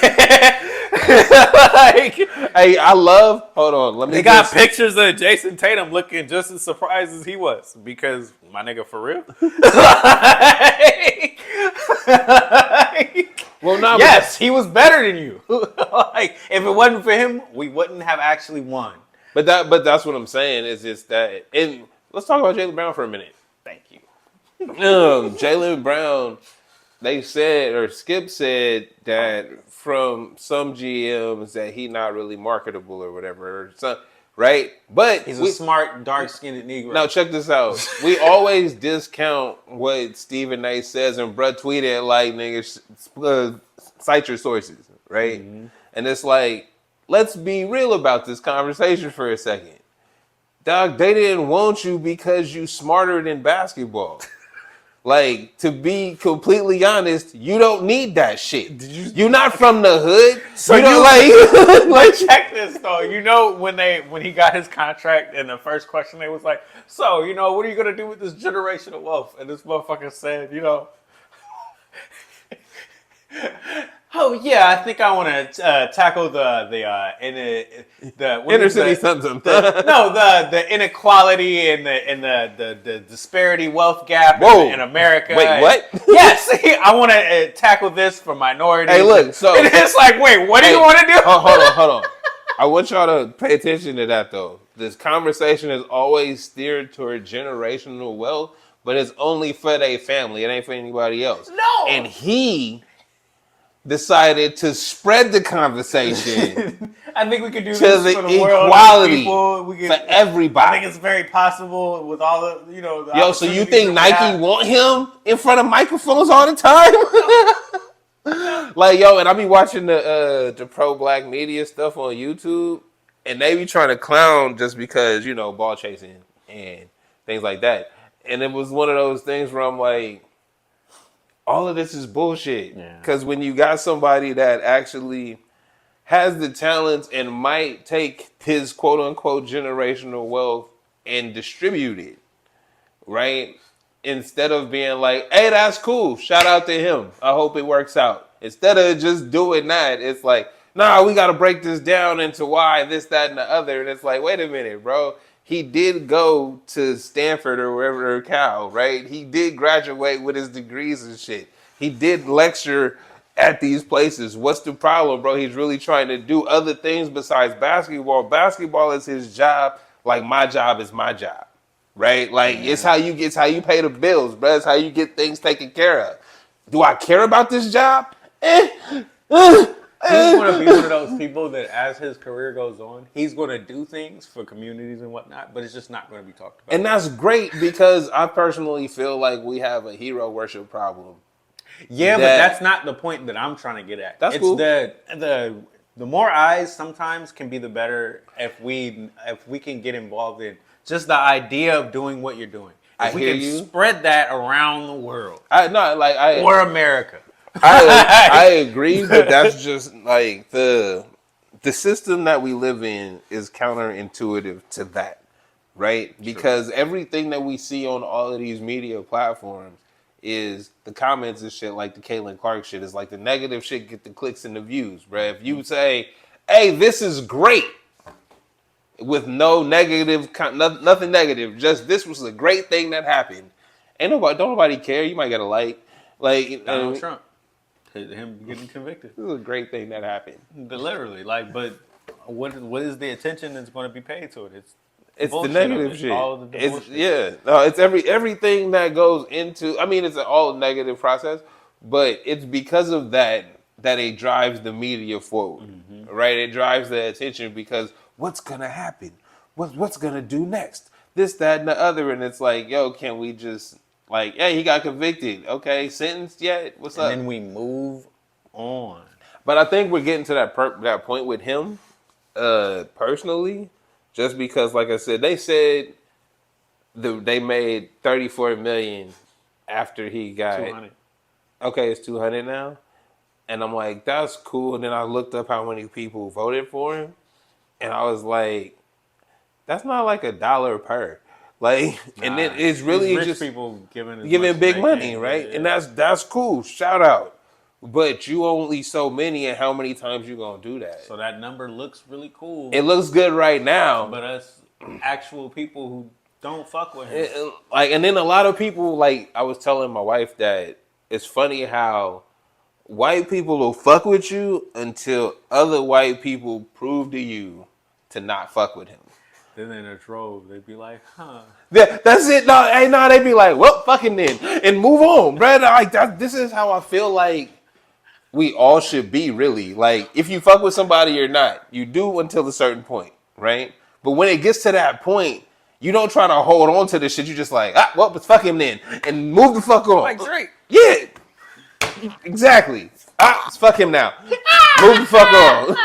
hey, I love. Hold on, let me. They got pictures of Jason Tatum looking just as surprised as he was because my nigga for real. Well, no. Yes, he was better than you. Like, if it wasn't for him, we wouldn't have actually won. But that's what I'm saying is just that. And let's talk about Jaylen Brown for a minute. Thank you. Jaylen Brown, they said, or Skip said that from some GMs that he not really marketable or whatever, or something, right? But he's a smart, dark-skinned Negro. Now check this out. We always discount what Stephen A. says, and bruh tweeted like, niggas, cite your sources, right? Mm-hmm. And it's like, let's be real about this conversation for a second. Dog, they didn't want you because you smarter than basketball. Like, to be completely honest, you don't need that shit. You're not from the hood. So you don't like check this though. You know when he got his contract and the first question they was like, so what are you gonna do with this generational wealth? And this motherfucker said, oh yeah, I think I want to tackle the inner city something. The inequality and the disparity wealth gap in America. Wait, what? Yes, I want to tackle this for minorities. Hey, look, so and it's like, wait, what do you want to do? Hold on. I want y'all to pay attention to that though. This conversation is always steered toward generational wealth, but it's only for their family. It ain't for anybody else. No. And he decided to spread the conversation. I think we could do to this the for the equality world. For everybody. I think it's very possible with all the Yo, so you think Nike want him in front of microphones all the time? Like, yo, and I be watching the pro black media stuff on YouTube, and they be trying to clown just because ball chasing and things like that. And it was one of those things where I'm like, all of this is bullshit. Because when you got somebody that actually has the talents and might take his quote unquote generational wealth and distribute it, right? Instead of being like, hey, that's cool. Shout out to him. I hope it works out. Instead of just doing that, it's like, nah, we got to break this down into why this, that, and the other. And it's like, wait a minute, bro. He did go to Stanford or wherever, Cal, right? He did graduate with his degrees and shit. He did lecture at these places. What's the problem, bro? He's really trying to do other things besides basketball. Basketball is his job, like my job is my job, right? Like it's how you pay the bills, bro. It's how you get things taken care of. Do I care about this job? He's going to be one of those people that as his career goes on, he's going to do things for communities and whatnot, but it's just not going to be talked about. And that's great because I personally feel like we have a hero worship problem. Yeah, but that's not the point that I'm trying to get at. That's cool. The more eyes sometimes can be the better if we can get involved in just the idea of doing what you're doing. If we can spread that around the world. Or America. I agree, but that's just like the system that we live in is counterintuitive to that, right? Because everything that we see on all of these media platforms is the comments and shit, like the Caitlin Clark shit, is like the negative shit get the clicks and the views, bro. If you say, hey, this is great, with no negative, nothing negative, just this was a great thing that happened, don't nobody care. You might get a like Donald Trump. Him getting convicted. This is a great thing that happened. Literally, but what is the attention that's going to be paid to it? It's the negative shit. All of the it's everything that goes into. I mean, it's an all negative process, but it's because of that it drives the media forward, right? It drives the attention because what's gonna happen? What's gonna do next? This, that, and the other, and it's like, yo, can we just like, yeah, he got convicted. Okay, sentenced yet? What's up? And then we move on. But I think we're getting to that point with him, personally, just because, like I said, they said they made $34 million after he got 200. Okay, it's 200 now, and I'm like, that's cool. And then I looked up how many people voted for him, and I was like, that's not like $1 per. Like, and then it's really rich just people giving big money, right? Yeah. And that's cool. Shout out. But you only so many, and how many times you gonna do that? So that number looks really cool. It looks good right now. But us actual people who don't fuck with him. And then a lot of people, like I was telling my wife that it's funny how white people will fuck with you until other white people prove to you to not fuck with him. Then in a trove, they'd be like, huh. That's it. No, they'd be like, well, fucking then. And move on, bro. Like, this is how I feel like we all should be, really. Like, if you fuck with somebody or not, you do until a certain point, right? But when it gets to that point, you don't try to hold on to this shit. You just like, well, let's fuck him then. And move the fuck on. Like Drake. Yeah. Exactly. Let's fuck him now. Move the fuck on.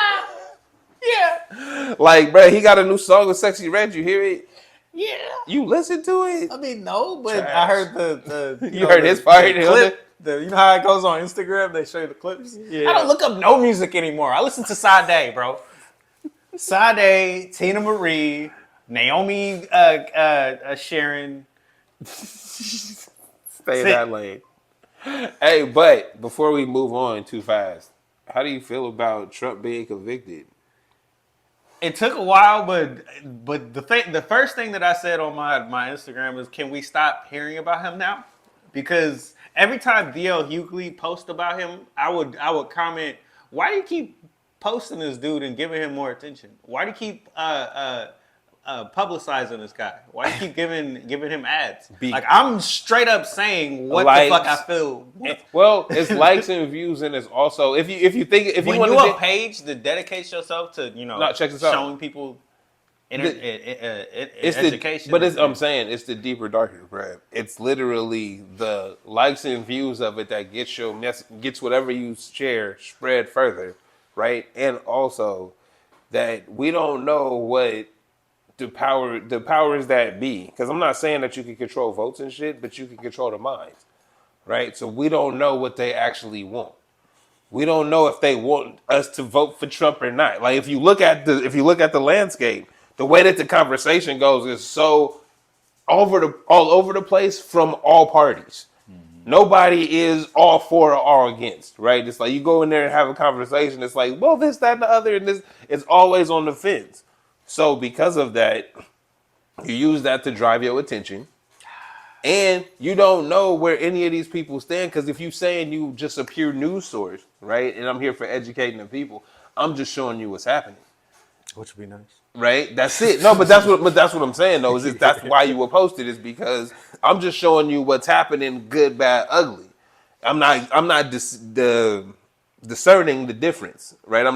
Yeah. Like, bro, he got a new song with Sexy Red. You hear it? Yeah. You listen to it? I mean, no, but Trash. I heard the You heard his part? the clip. You know how it goes on Instagram? They show you the clips. Yeah. I don't look up no music anymore. I listen to Sade, bro. Sade, Tina Marie, Naomi, Sharon. Stay in that lane. Hey, but before we move on too fast, how do you feel about Trump being convicted? It took a while, but the first thing that I said on my Instagram is, can we stop hearing about him now? Because every time DL Hughley posts about him, I would comment, why do you keep posting this dude and giving him more attention? Why do you keep publicizing this guy? Why do you keep giving him ads? Like, I'm straight up saying what the fuck I feel. Well, it's likes and views, and it's also if you when you a page that dedicates yourself to check this out. Showing people education. I'm saying it's the deeper, darker, bro. It's literally the likes and views of it that gets whatever you share spread further, right? And also that we don't know what the powers that be, because I'm not saying that you can control votes and shit, but you can control the minds, right? So we don't know what they actually want. We don't know if they want us to vote for Trump or not. Like, if you look at the landscape, the way that the conversation goes is so all over the place from all parties. Mm-hmm. Nobody is all for or all against, right? It's like you go in there and have a conversation. It's like, well, this, that, and the other, and this. It's always on the fence. So because of that, you use that to drive your attention. And you don't know where any of these people stand, because if you saying you just a pure news source, right, and I'm here for educating the people, I'm just showing you what's happening. Which would be nice. Right? That's it. No, but that's what I'm saying though, is that's why you will post it, is because I'm just showing you what's happening, good, bad, ugly. I'm not discerning the difference, right?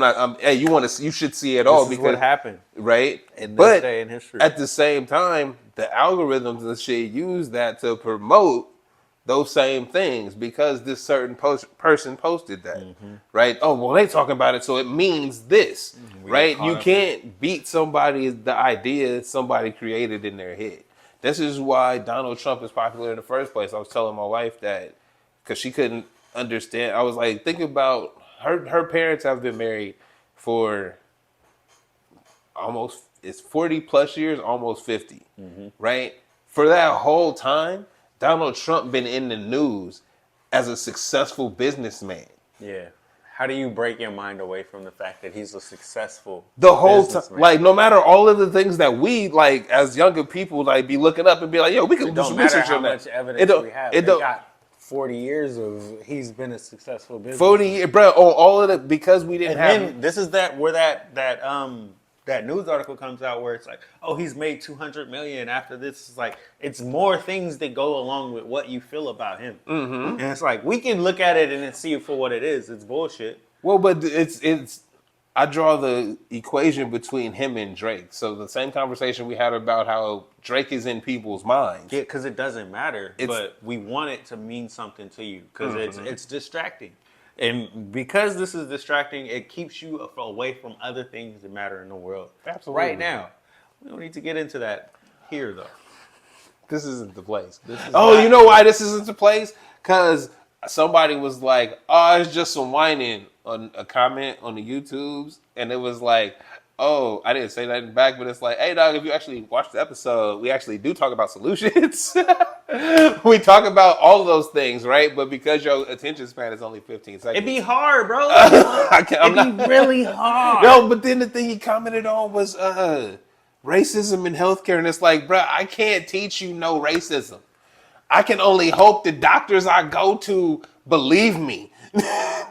Hey, you should see it all, because what happened, right? In this day in history. At the same time, the algorithms and shit use that to promote those same things, because this certain person posted that, right? Oh, well, they talking about it, so it means this, right? You can't beat the idea somebody created in their head. This is why Donald Trump is popular in the first place. I was telling my wife that, because she couldn't understand. I was like, think about her parents have been married for it's 40 plus years, almost 50, right? For that whole time, Donald Trump been in the news as a successful businessman. Yeah. How do you break your mind away from the fact that he's a successful the whole time? Like, no matter all of the things that we, like, as younger people, like, be looking up and be like, yo, we can do some research on that. It don't matter how much evidence we have. It got 40 years of he's been a successful businessman. 40 years, bro. All of it, because we didn't have. Then this is where that news article comes out where it's like, oh, he's made $200 million after this. It's like, it's more things that go along with what you feel about him. Mm-hmm. And it's like, we can look at it and then see it for what it is. It's bullshit. Well, but it's I draw the equation between him and Drake. So the same conversation we had about how Drake is in people's minds. Yeah, because it doesn't matter, but we want it to mean something to you, because it's distracting. And because this is distracting, it keeps you away from other things that matter in the world. Absolutely. Right now. We don't need to get into that here, though. This isn't the place. You know why this isn't the place? Because somebody was like, oh, it's just some whining on a comment on the YouTubes. And it was like, oh, I didn't say nothing back, but it's like, hey, dog, if you actually watch the episode, we actually do talk about solutions. We talk about all of those things, right? But because your attention span is only 15 seconds. It'd be hard, bro. It'd be really hard. No, but then the thing he commented on was racism in healthcare. And it's like, bro, I can't teach you no racism. I can only hope the doctors I go to believe me.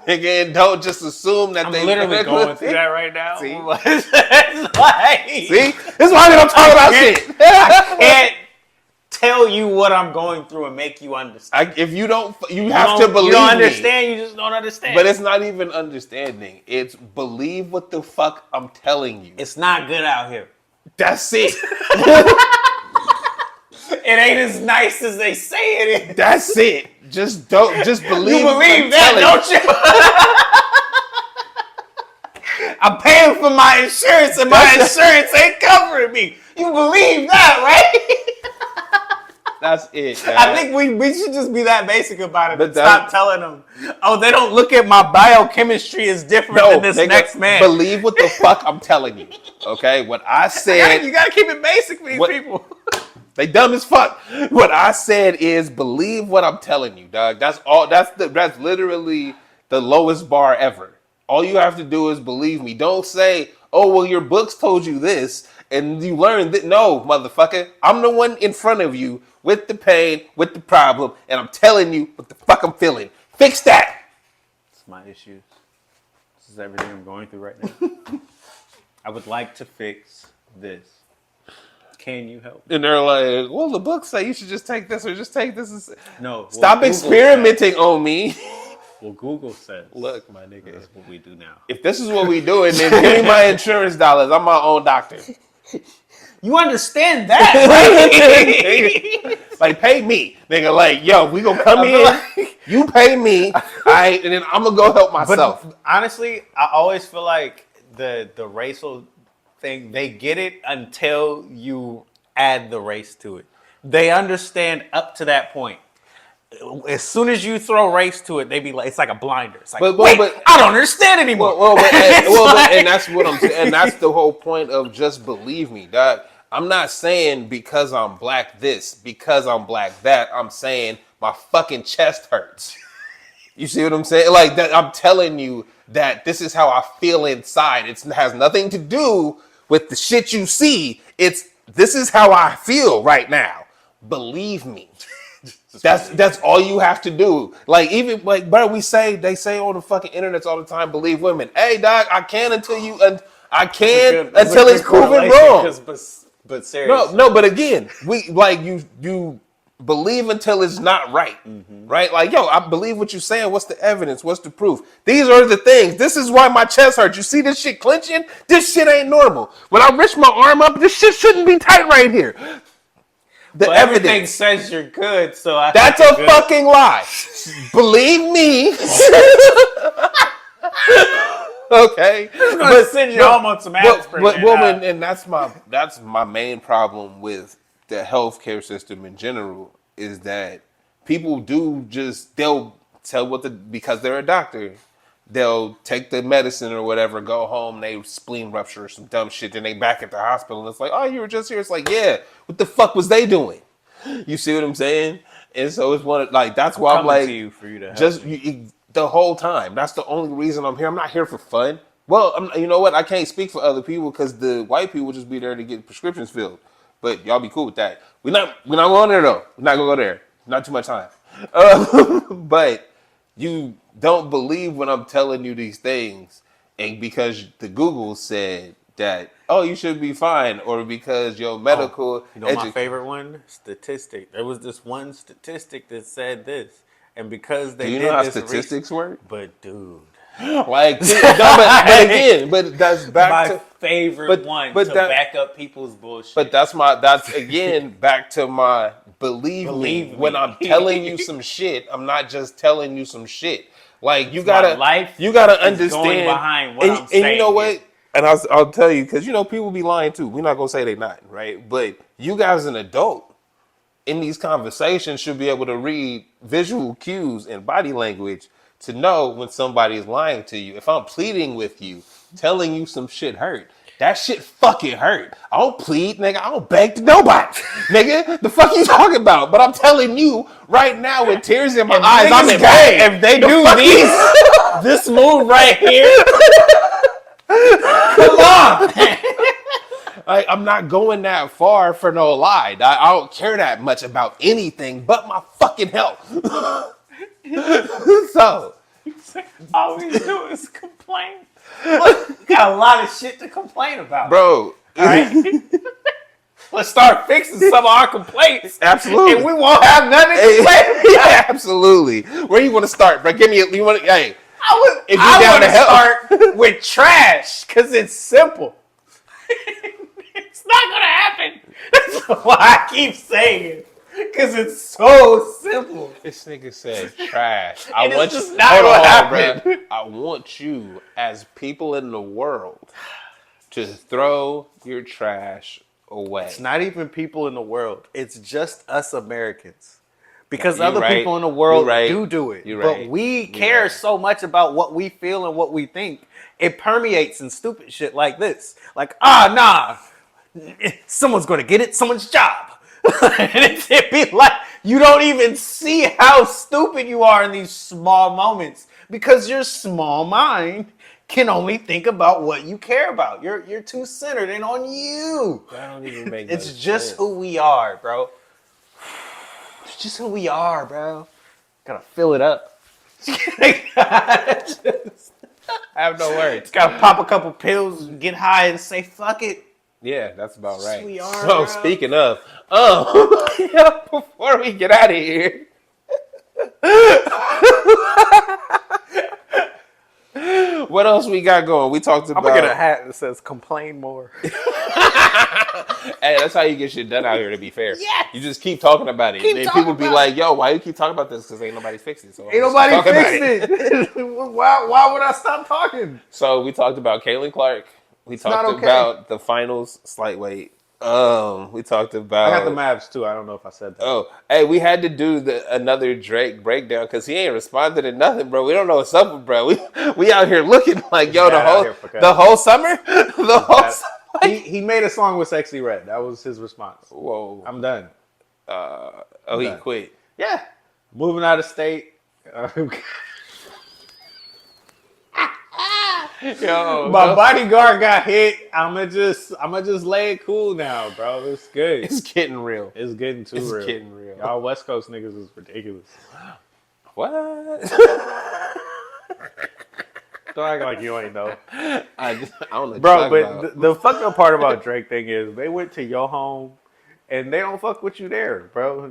Again, don't just assume that I'm literally going through that right now. See? It's like, see? This is why we don't talk about shit. I can't tell you what I'm going through and make you understand. If you don't, you have to believe me. You don't understand, you just don't understand. But it's not even understanding. It's believe what the fuck I'm telling you. It's not good out here. That's it. It ain't as nice as they say it is. That's it. Just believe. You believe that, don't you? I'm paying for my insurance and my insurance ain't covering me. You believe that, right? That's it, man. I think we should just be that basic about it. But And stop telling them, oh, they don't look at my biochemistry is different than this next man. Believe what the fuck I'm telling you. Okay? What I said. You gotta keep it basic for these people. They dumb as fuck. What I said is believe what I'm telling you, dog. That's all. That's literally the lowest bar ever. All you have to do is believe me. Don't say, oh, well, your books told you this and you learned that. No, motherfucker. I'm the one in front of you with the pain, with the problem, and I'm telling you what the fuck I'm feeling. Fix that. It's my issues. This is everything I'm going through right now. I would like to fix this. Can you help me? And they're like, well, the books say you should just take this or just take this. No. Stop experimenting on me. Well, Google says. Look, my nigga. That's what we do now. If this is what we doing, then give me my insurance dollars. I'm my own doctor. You understand that, right? Like, pay me. Nigga, like, yo, we gonna come in. You pay me. All right, and then I'm gonna go help myself. But honestly, I always feel like the racial thing, they get it until you add the race to it. They understand up to that point. As soon as you throw race to it, they be like, it's like a blinder. It's like, but I don't understand anymore. And that's what I'm saying. And that's the whole point of just believe me, dog. I'm not saying because I'm black this, because I'm black that. I'm saying my fucking chest hurts. You see what I'm saying? Like that. I'm telling you that this is how I feel inside. It has nothing to do with the shit you see. This is how I feel right now. Believe me. That's all you have to do. Like even like, bro, they say on the fucking internet all the time, believe women. Hey, dog, I can until it's proven wrong. But seriously, no. But again, you believe until it's not right, right? Like, yo, I believe what you're saying. What's the evidence? What's the proof? These are the things. This is why my chest hurts. You see this shit clenching? This shit ain't normal. When I reach my arm up, this shit shouldn't be tight right here. Everything says you're good, so that's a fucking lie. Believe me. Okay, I'm gonna send you home on some aspirin. And that's my main problem with the healthcare system in general is that people they'll tell because they're a doctor, they'll take the medicine or whatever, go home, they spleen rupture or some dumb shit, then they back at the hospital and it's like, oh, you were just here. It's like, yeah, what the fuck was they doing? You see what I'm saying? And so it's that's why I'm like, to you for you to just the whole time. That's the only reason I'm here. I'm not here for fun. Well, you know what? I can't speak for other people because the white people just be there to get prescriptions filled. But y'all be cool with that. We're not going there though. We're not gonna go there. Not too much time. But you don't believe when I'm telling you these things, and because the Google said that, oh, you should be fine, or because your medical. My favorite one statistic. There was this one statistic that said this, and because they do you know how statistics work? But dude. Like, but that's back my favorite one to back up people's bullshit. But that's again back to my believe me when I'm telling you some shit. I'm not just telling you some shit. Like you gotta understand going behind what I'm saying. And you know what? And I'll tell you because people be lying too. We're not gonna say they're not, right? But you guys, an adult in these conversations, should be able to read visual cues and body language to know when somebody is lying to you. If I'm pleading with you, telling you some shit hurt, that shit fucking hurt. I don't plead, nigga. I don't beg to nobody. Nigga, the fuck you talking about? But I'm telling you right now with tears in my eyes, I'm in pain. If they do this move right here, come on. I'm not going that far for no lie. I don't care that much about anything but my fucking health. So all we do is complain. Look, we got a lot of shit to complain about, bro. All right, let's start fixing some of our complaints. Absolutely, and we won't have nothing to complain about. Yeah, absolutely. Where you want to start, bro? Give me. You want? Hey, I want to start with trash because it's simple. It's not gonna happen. That's why I keep saying it. Because it's so simple. This nigga said trash. And it's just you. not Hold what on, happened. bro. I want you, as people in the world, to throw your trash away. It's not even people in the world. It's just us Americans. Because You're other right. people in the world You're right. do it. You're But right. we You're care right. so much about what we feel and what we think. It permeates in stupid shit like this. Like, nah. Someone's going to get it. Someone's job. And it'd be like, you don't even see how stupid you are in these small moments. Because your small mind can only think about what you care about. You're too centered and on you. That don't even make It's no just sense. who we are, bro. It's just who we are, bro. Gotta fill it up. I have no words. Gotta pop a couple pills, get high, and say fuck it. Yeah, that's about right. We are, so bro. speaking of, before we get out of here, what else we got going? We talked about. I'm gonna get a hat that says "Complain More." Hey, that's how you get shit done out here. To be fair, Yes. you just keep talking about it, Keep and then talking people be about like, "Yo, why you keep talking about this? Because ain't nobody fixed it." So Ain't nobody fixed it. Why would I stop talking? So we talked about Caitlin Clark. We talked not okay. about the finals slight weight. We talked about. I got the Mavs too. I don't know if I said that. Oh, hey, we had to do another Drake breakdown because he ain't responded to nothing, bro. We don't know what's up with bro. We out here looking like yo bad out here for the whole summer, the whole. He made a song with Sexy Red. That was his response. Whoa. I'm done. He done. quit. Yeah, moving out of state. Yo, My bodyguard got hit. I'ma just lay it cool now, bro. It's good. it's getting real. It's getting too real. It's getting real. Y'all West Coast niggas is ridiculous. What? Don't act like you ain't know. I don't know. Bro, but the fucked up part about Drake thing is they went to your home and they don't fuck with you there, bro.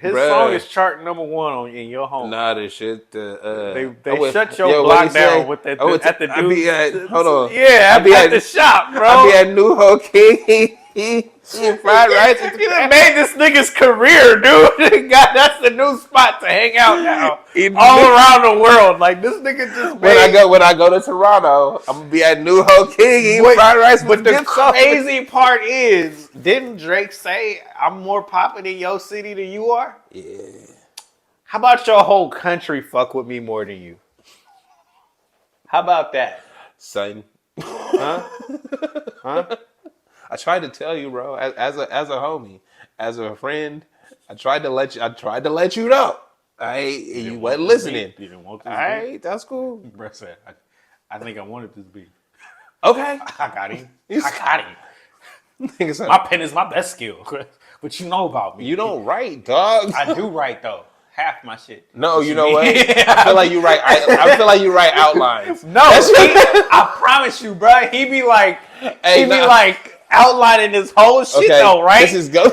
His song is charting #1 in your home. Nah, this shit. They shut your block down with that at the dude. Hold on. Yeah, at the shop, bro. I be at New Ho King. Fried rice. You done made this nigga's career, dude. God, that's the new spot to hang out now. All around the world. Like, this nigga just made... When I go to Toronto, I'm gonna be at New Ho King eating fried rice. But the crazy part is, didn't Drake say, I'm more popping in your city than you are? Yeah. How about your whole country fuck with me more than you? How about that? Son. Huh? I tried to tell you, bro, as a homie, as a friend, I tried to let you know. You wasn't listening. You didn't want this All right, that's cool. Bro said, I think I wanted this beat. Okay. I got him. I got him. My My pen is my best skill. But you know about me. You don't write, dog. I do write, though. Half my shit. No, you know what? I feel like you write. I feel like you write outlines. No, I promise you, bro. He be like, outlining this whole shit, though, right? This is go.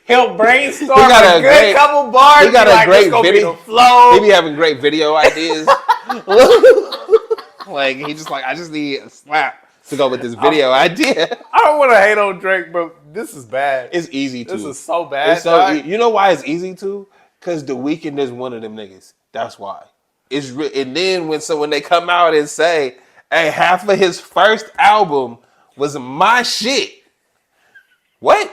He'll brainstorm a good couple bars. He got a great video flow. He be having great video ideas. Like he just like I just need a slap to go with this video idea. I don't want to hate on Drake, but this is bad. It's easy to. This is so bad. It's so you know why it's easy to? Because The Weeknd is one of them niggas. That's why. And then when they come out and say, "Hey, half of his first album was my shit." What?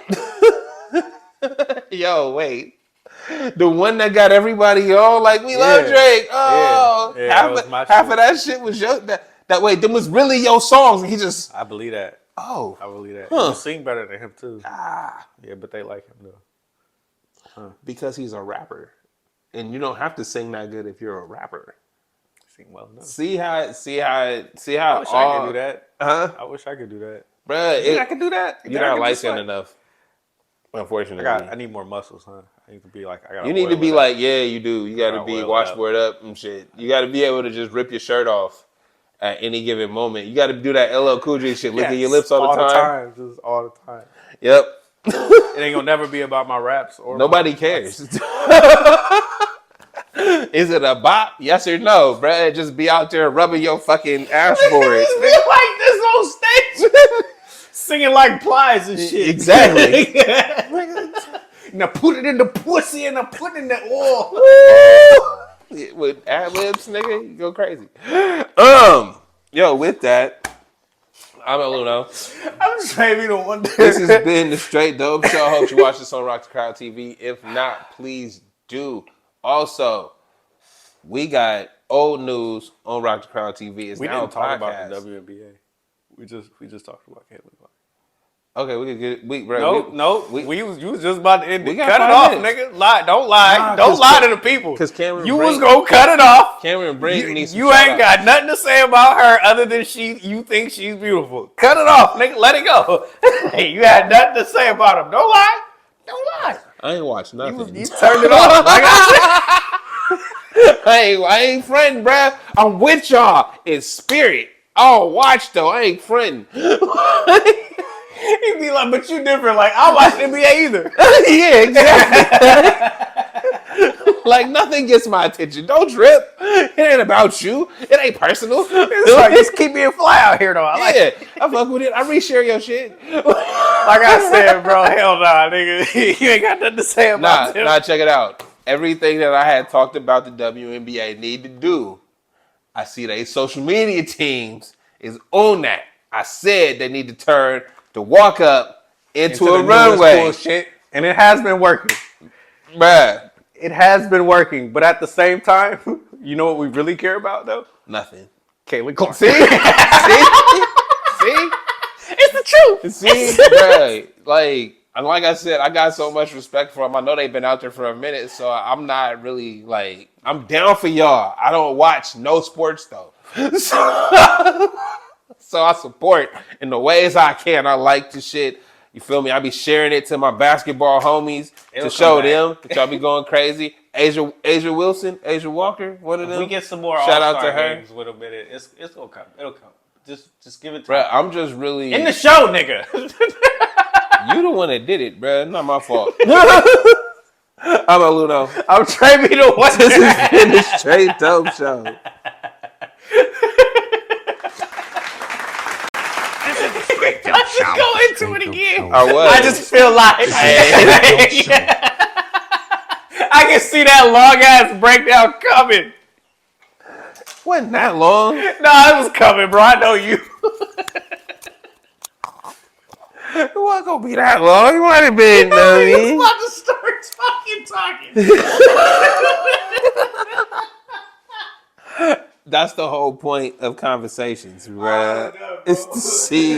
Yo, wait. The one that got everybody on like we love Drake. Oh, half of that shit was your that way. Them was really your songs, and he just. I believe that. Oh, I believe that. Huh. You sing better than him too. Yeah, but they like him though. Because he's a rapper, and you don't have to sing that good if you're a rapper. Sing well enough. See how. I wish I could do that. Huh? I wish I could do that. Bruh, I could do that. You're not light skinned enough. Unfortunately, I need more muscles, huh? I need to be like. You need to be like, yeah, you do. You got to be washboard up and shit. You got to be able to just rip your shirt off at any given moment. You got to do that LL Cool J shit, licking your lips all the time. Just all the time. Yep. It ain't gonna never be about my raps or nobody cares. Is it a bop? Yes or no, bruh? Just be out there rubbing your fucking ass for it. Like this on stage. Singing like Plies and shit. Exactly. Now put it in the pussy and I put it in the oil. With ad libs, nigga, you go crazy. Yo, with that, I'm Luno. I'm just maybe the one. This has been the Straight Dope Show. I hope you watch this on Rock the Crowd TV. If not, please do. Also, we got old news on Rock the Crowd TV. It's We now didn't a talk podcast. about the WNBA. We just talked about Caitlin Clark. Okay, we could get you was just about to end it. We got Cut it 5 off, minutes. nigga. Don't lie. Nah, Don't lie to the people. Because Cameron You Brink, was gonna cut it off. Cameron Brink needs some You ain't got nothing to say about her other than you think she's beautiful. Cut it off, nigga. Let it go. Hey, you had nothing to say about him. Don't lie. Don't lie. I ain't watched nothing. You turned it off. Like I I ain't friend, bruh. I'm with y'all in spirit. I'll watch though. I ain't friend. said. He'd be like, but you different. Like, I watch NBA either. Yeah, exactly. Like nothing gets my attention. Don't trip. It ain't about you. It ain't personal. It's like, just keep being fly out here though. I like Yeah, I fuck with it. I reshare your shit. Like I said, bro, hell nah, nigga. You ain't got nothing to say about it. Nah, check it out. Everything that I had talked about the WNBA need to do, I see they social media teams is on that. I said they need to turn the walk up into a runway. Shit. And it has been working. Bruh. It has been working. But at the same time, you know what we really care about though? Nothing. Caitlin Clark. See? See? It's the truth. See? Bruh. Like I said, I got so much respect for them. I know they've been out there for a minute, so I'm not really like, I'm down for y'all. I don't watch no sports though. So I support in the ways I can. I like the shit. You feel me? I be sharing it to my basketball homies to show them that y'all be going crazy. Asia Wilson, Asia Walker, one of them. If we get some more Shout out All-Star to her. games with a minute. It's gonna come. It'll come. Just give it Bruh, time. I'm just really In the show, nigga. You the one that did it, bruh. Not my fault. I'm Luno. I'm trying to be the one. This has been the Straight Dope Show. Let's just go into it again. I just feel like I can see that long ass breakdown coming. Wasn't that long. No, it was coming, bro. I know you. It wasn't gonna be that long. It might have been. He was about to start talking. That's the whole point of conversations, bruh. It's to see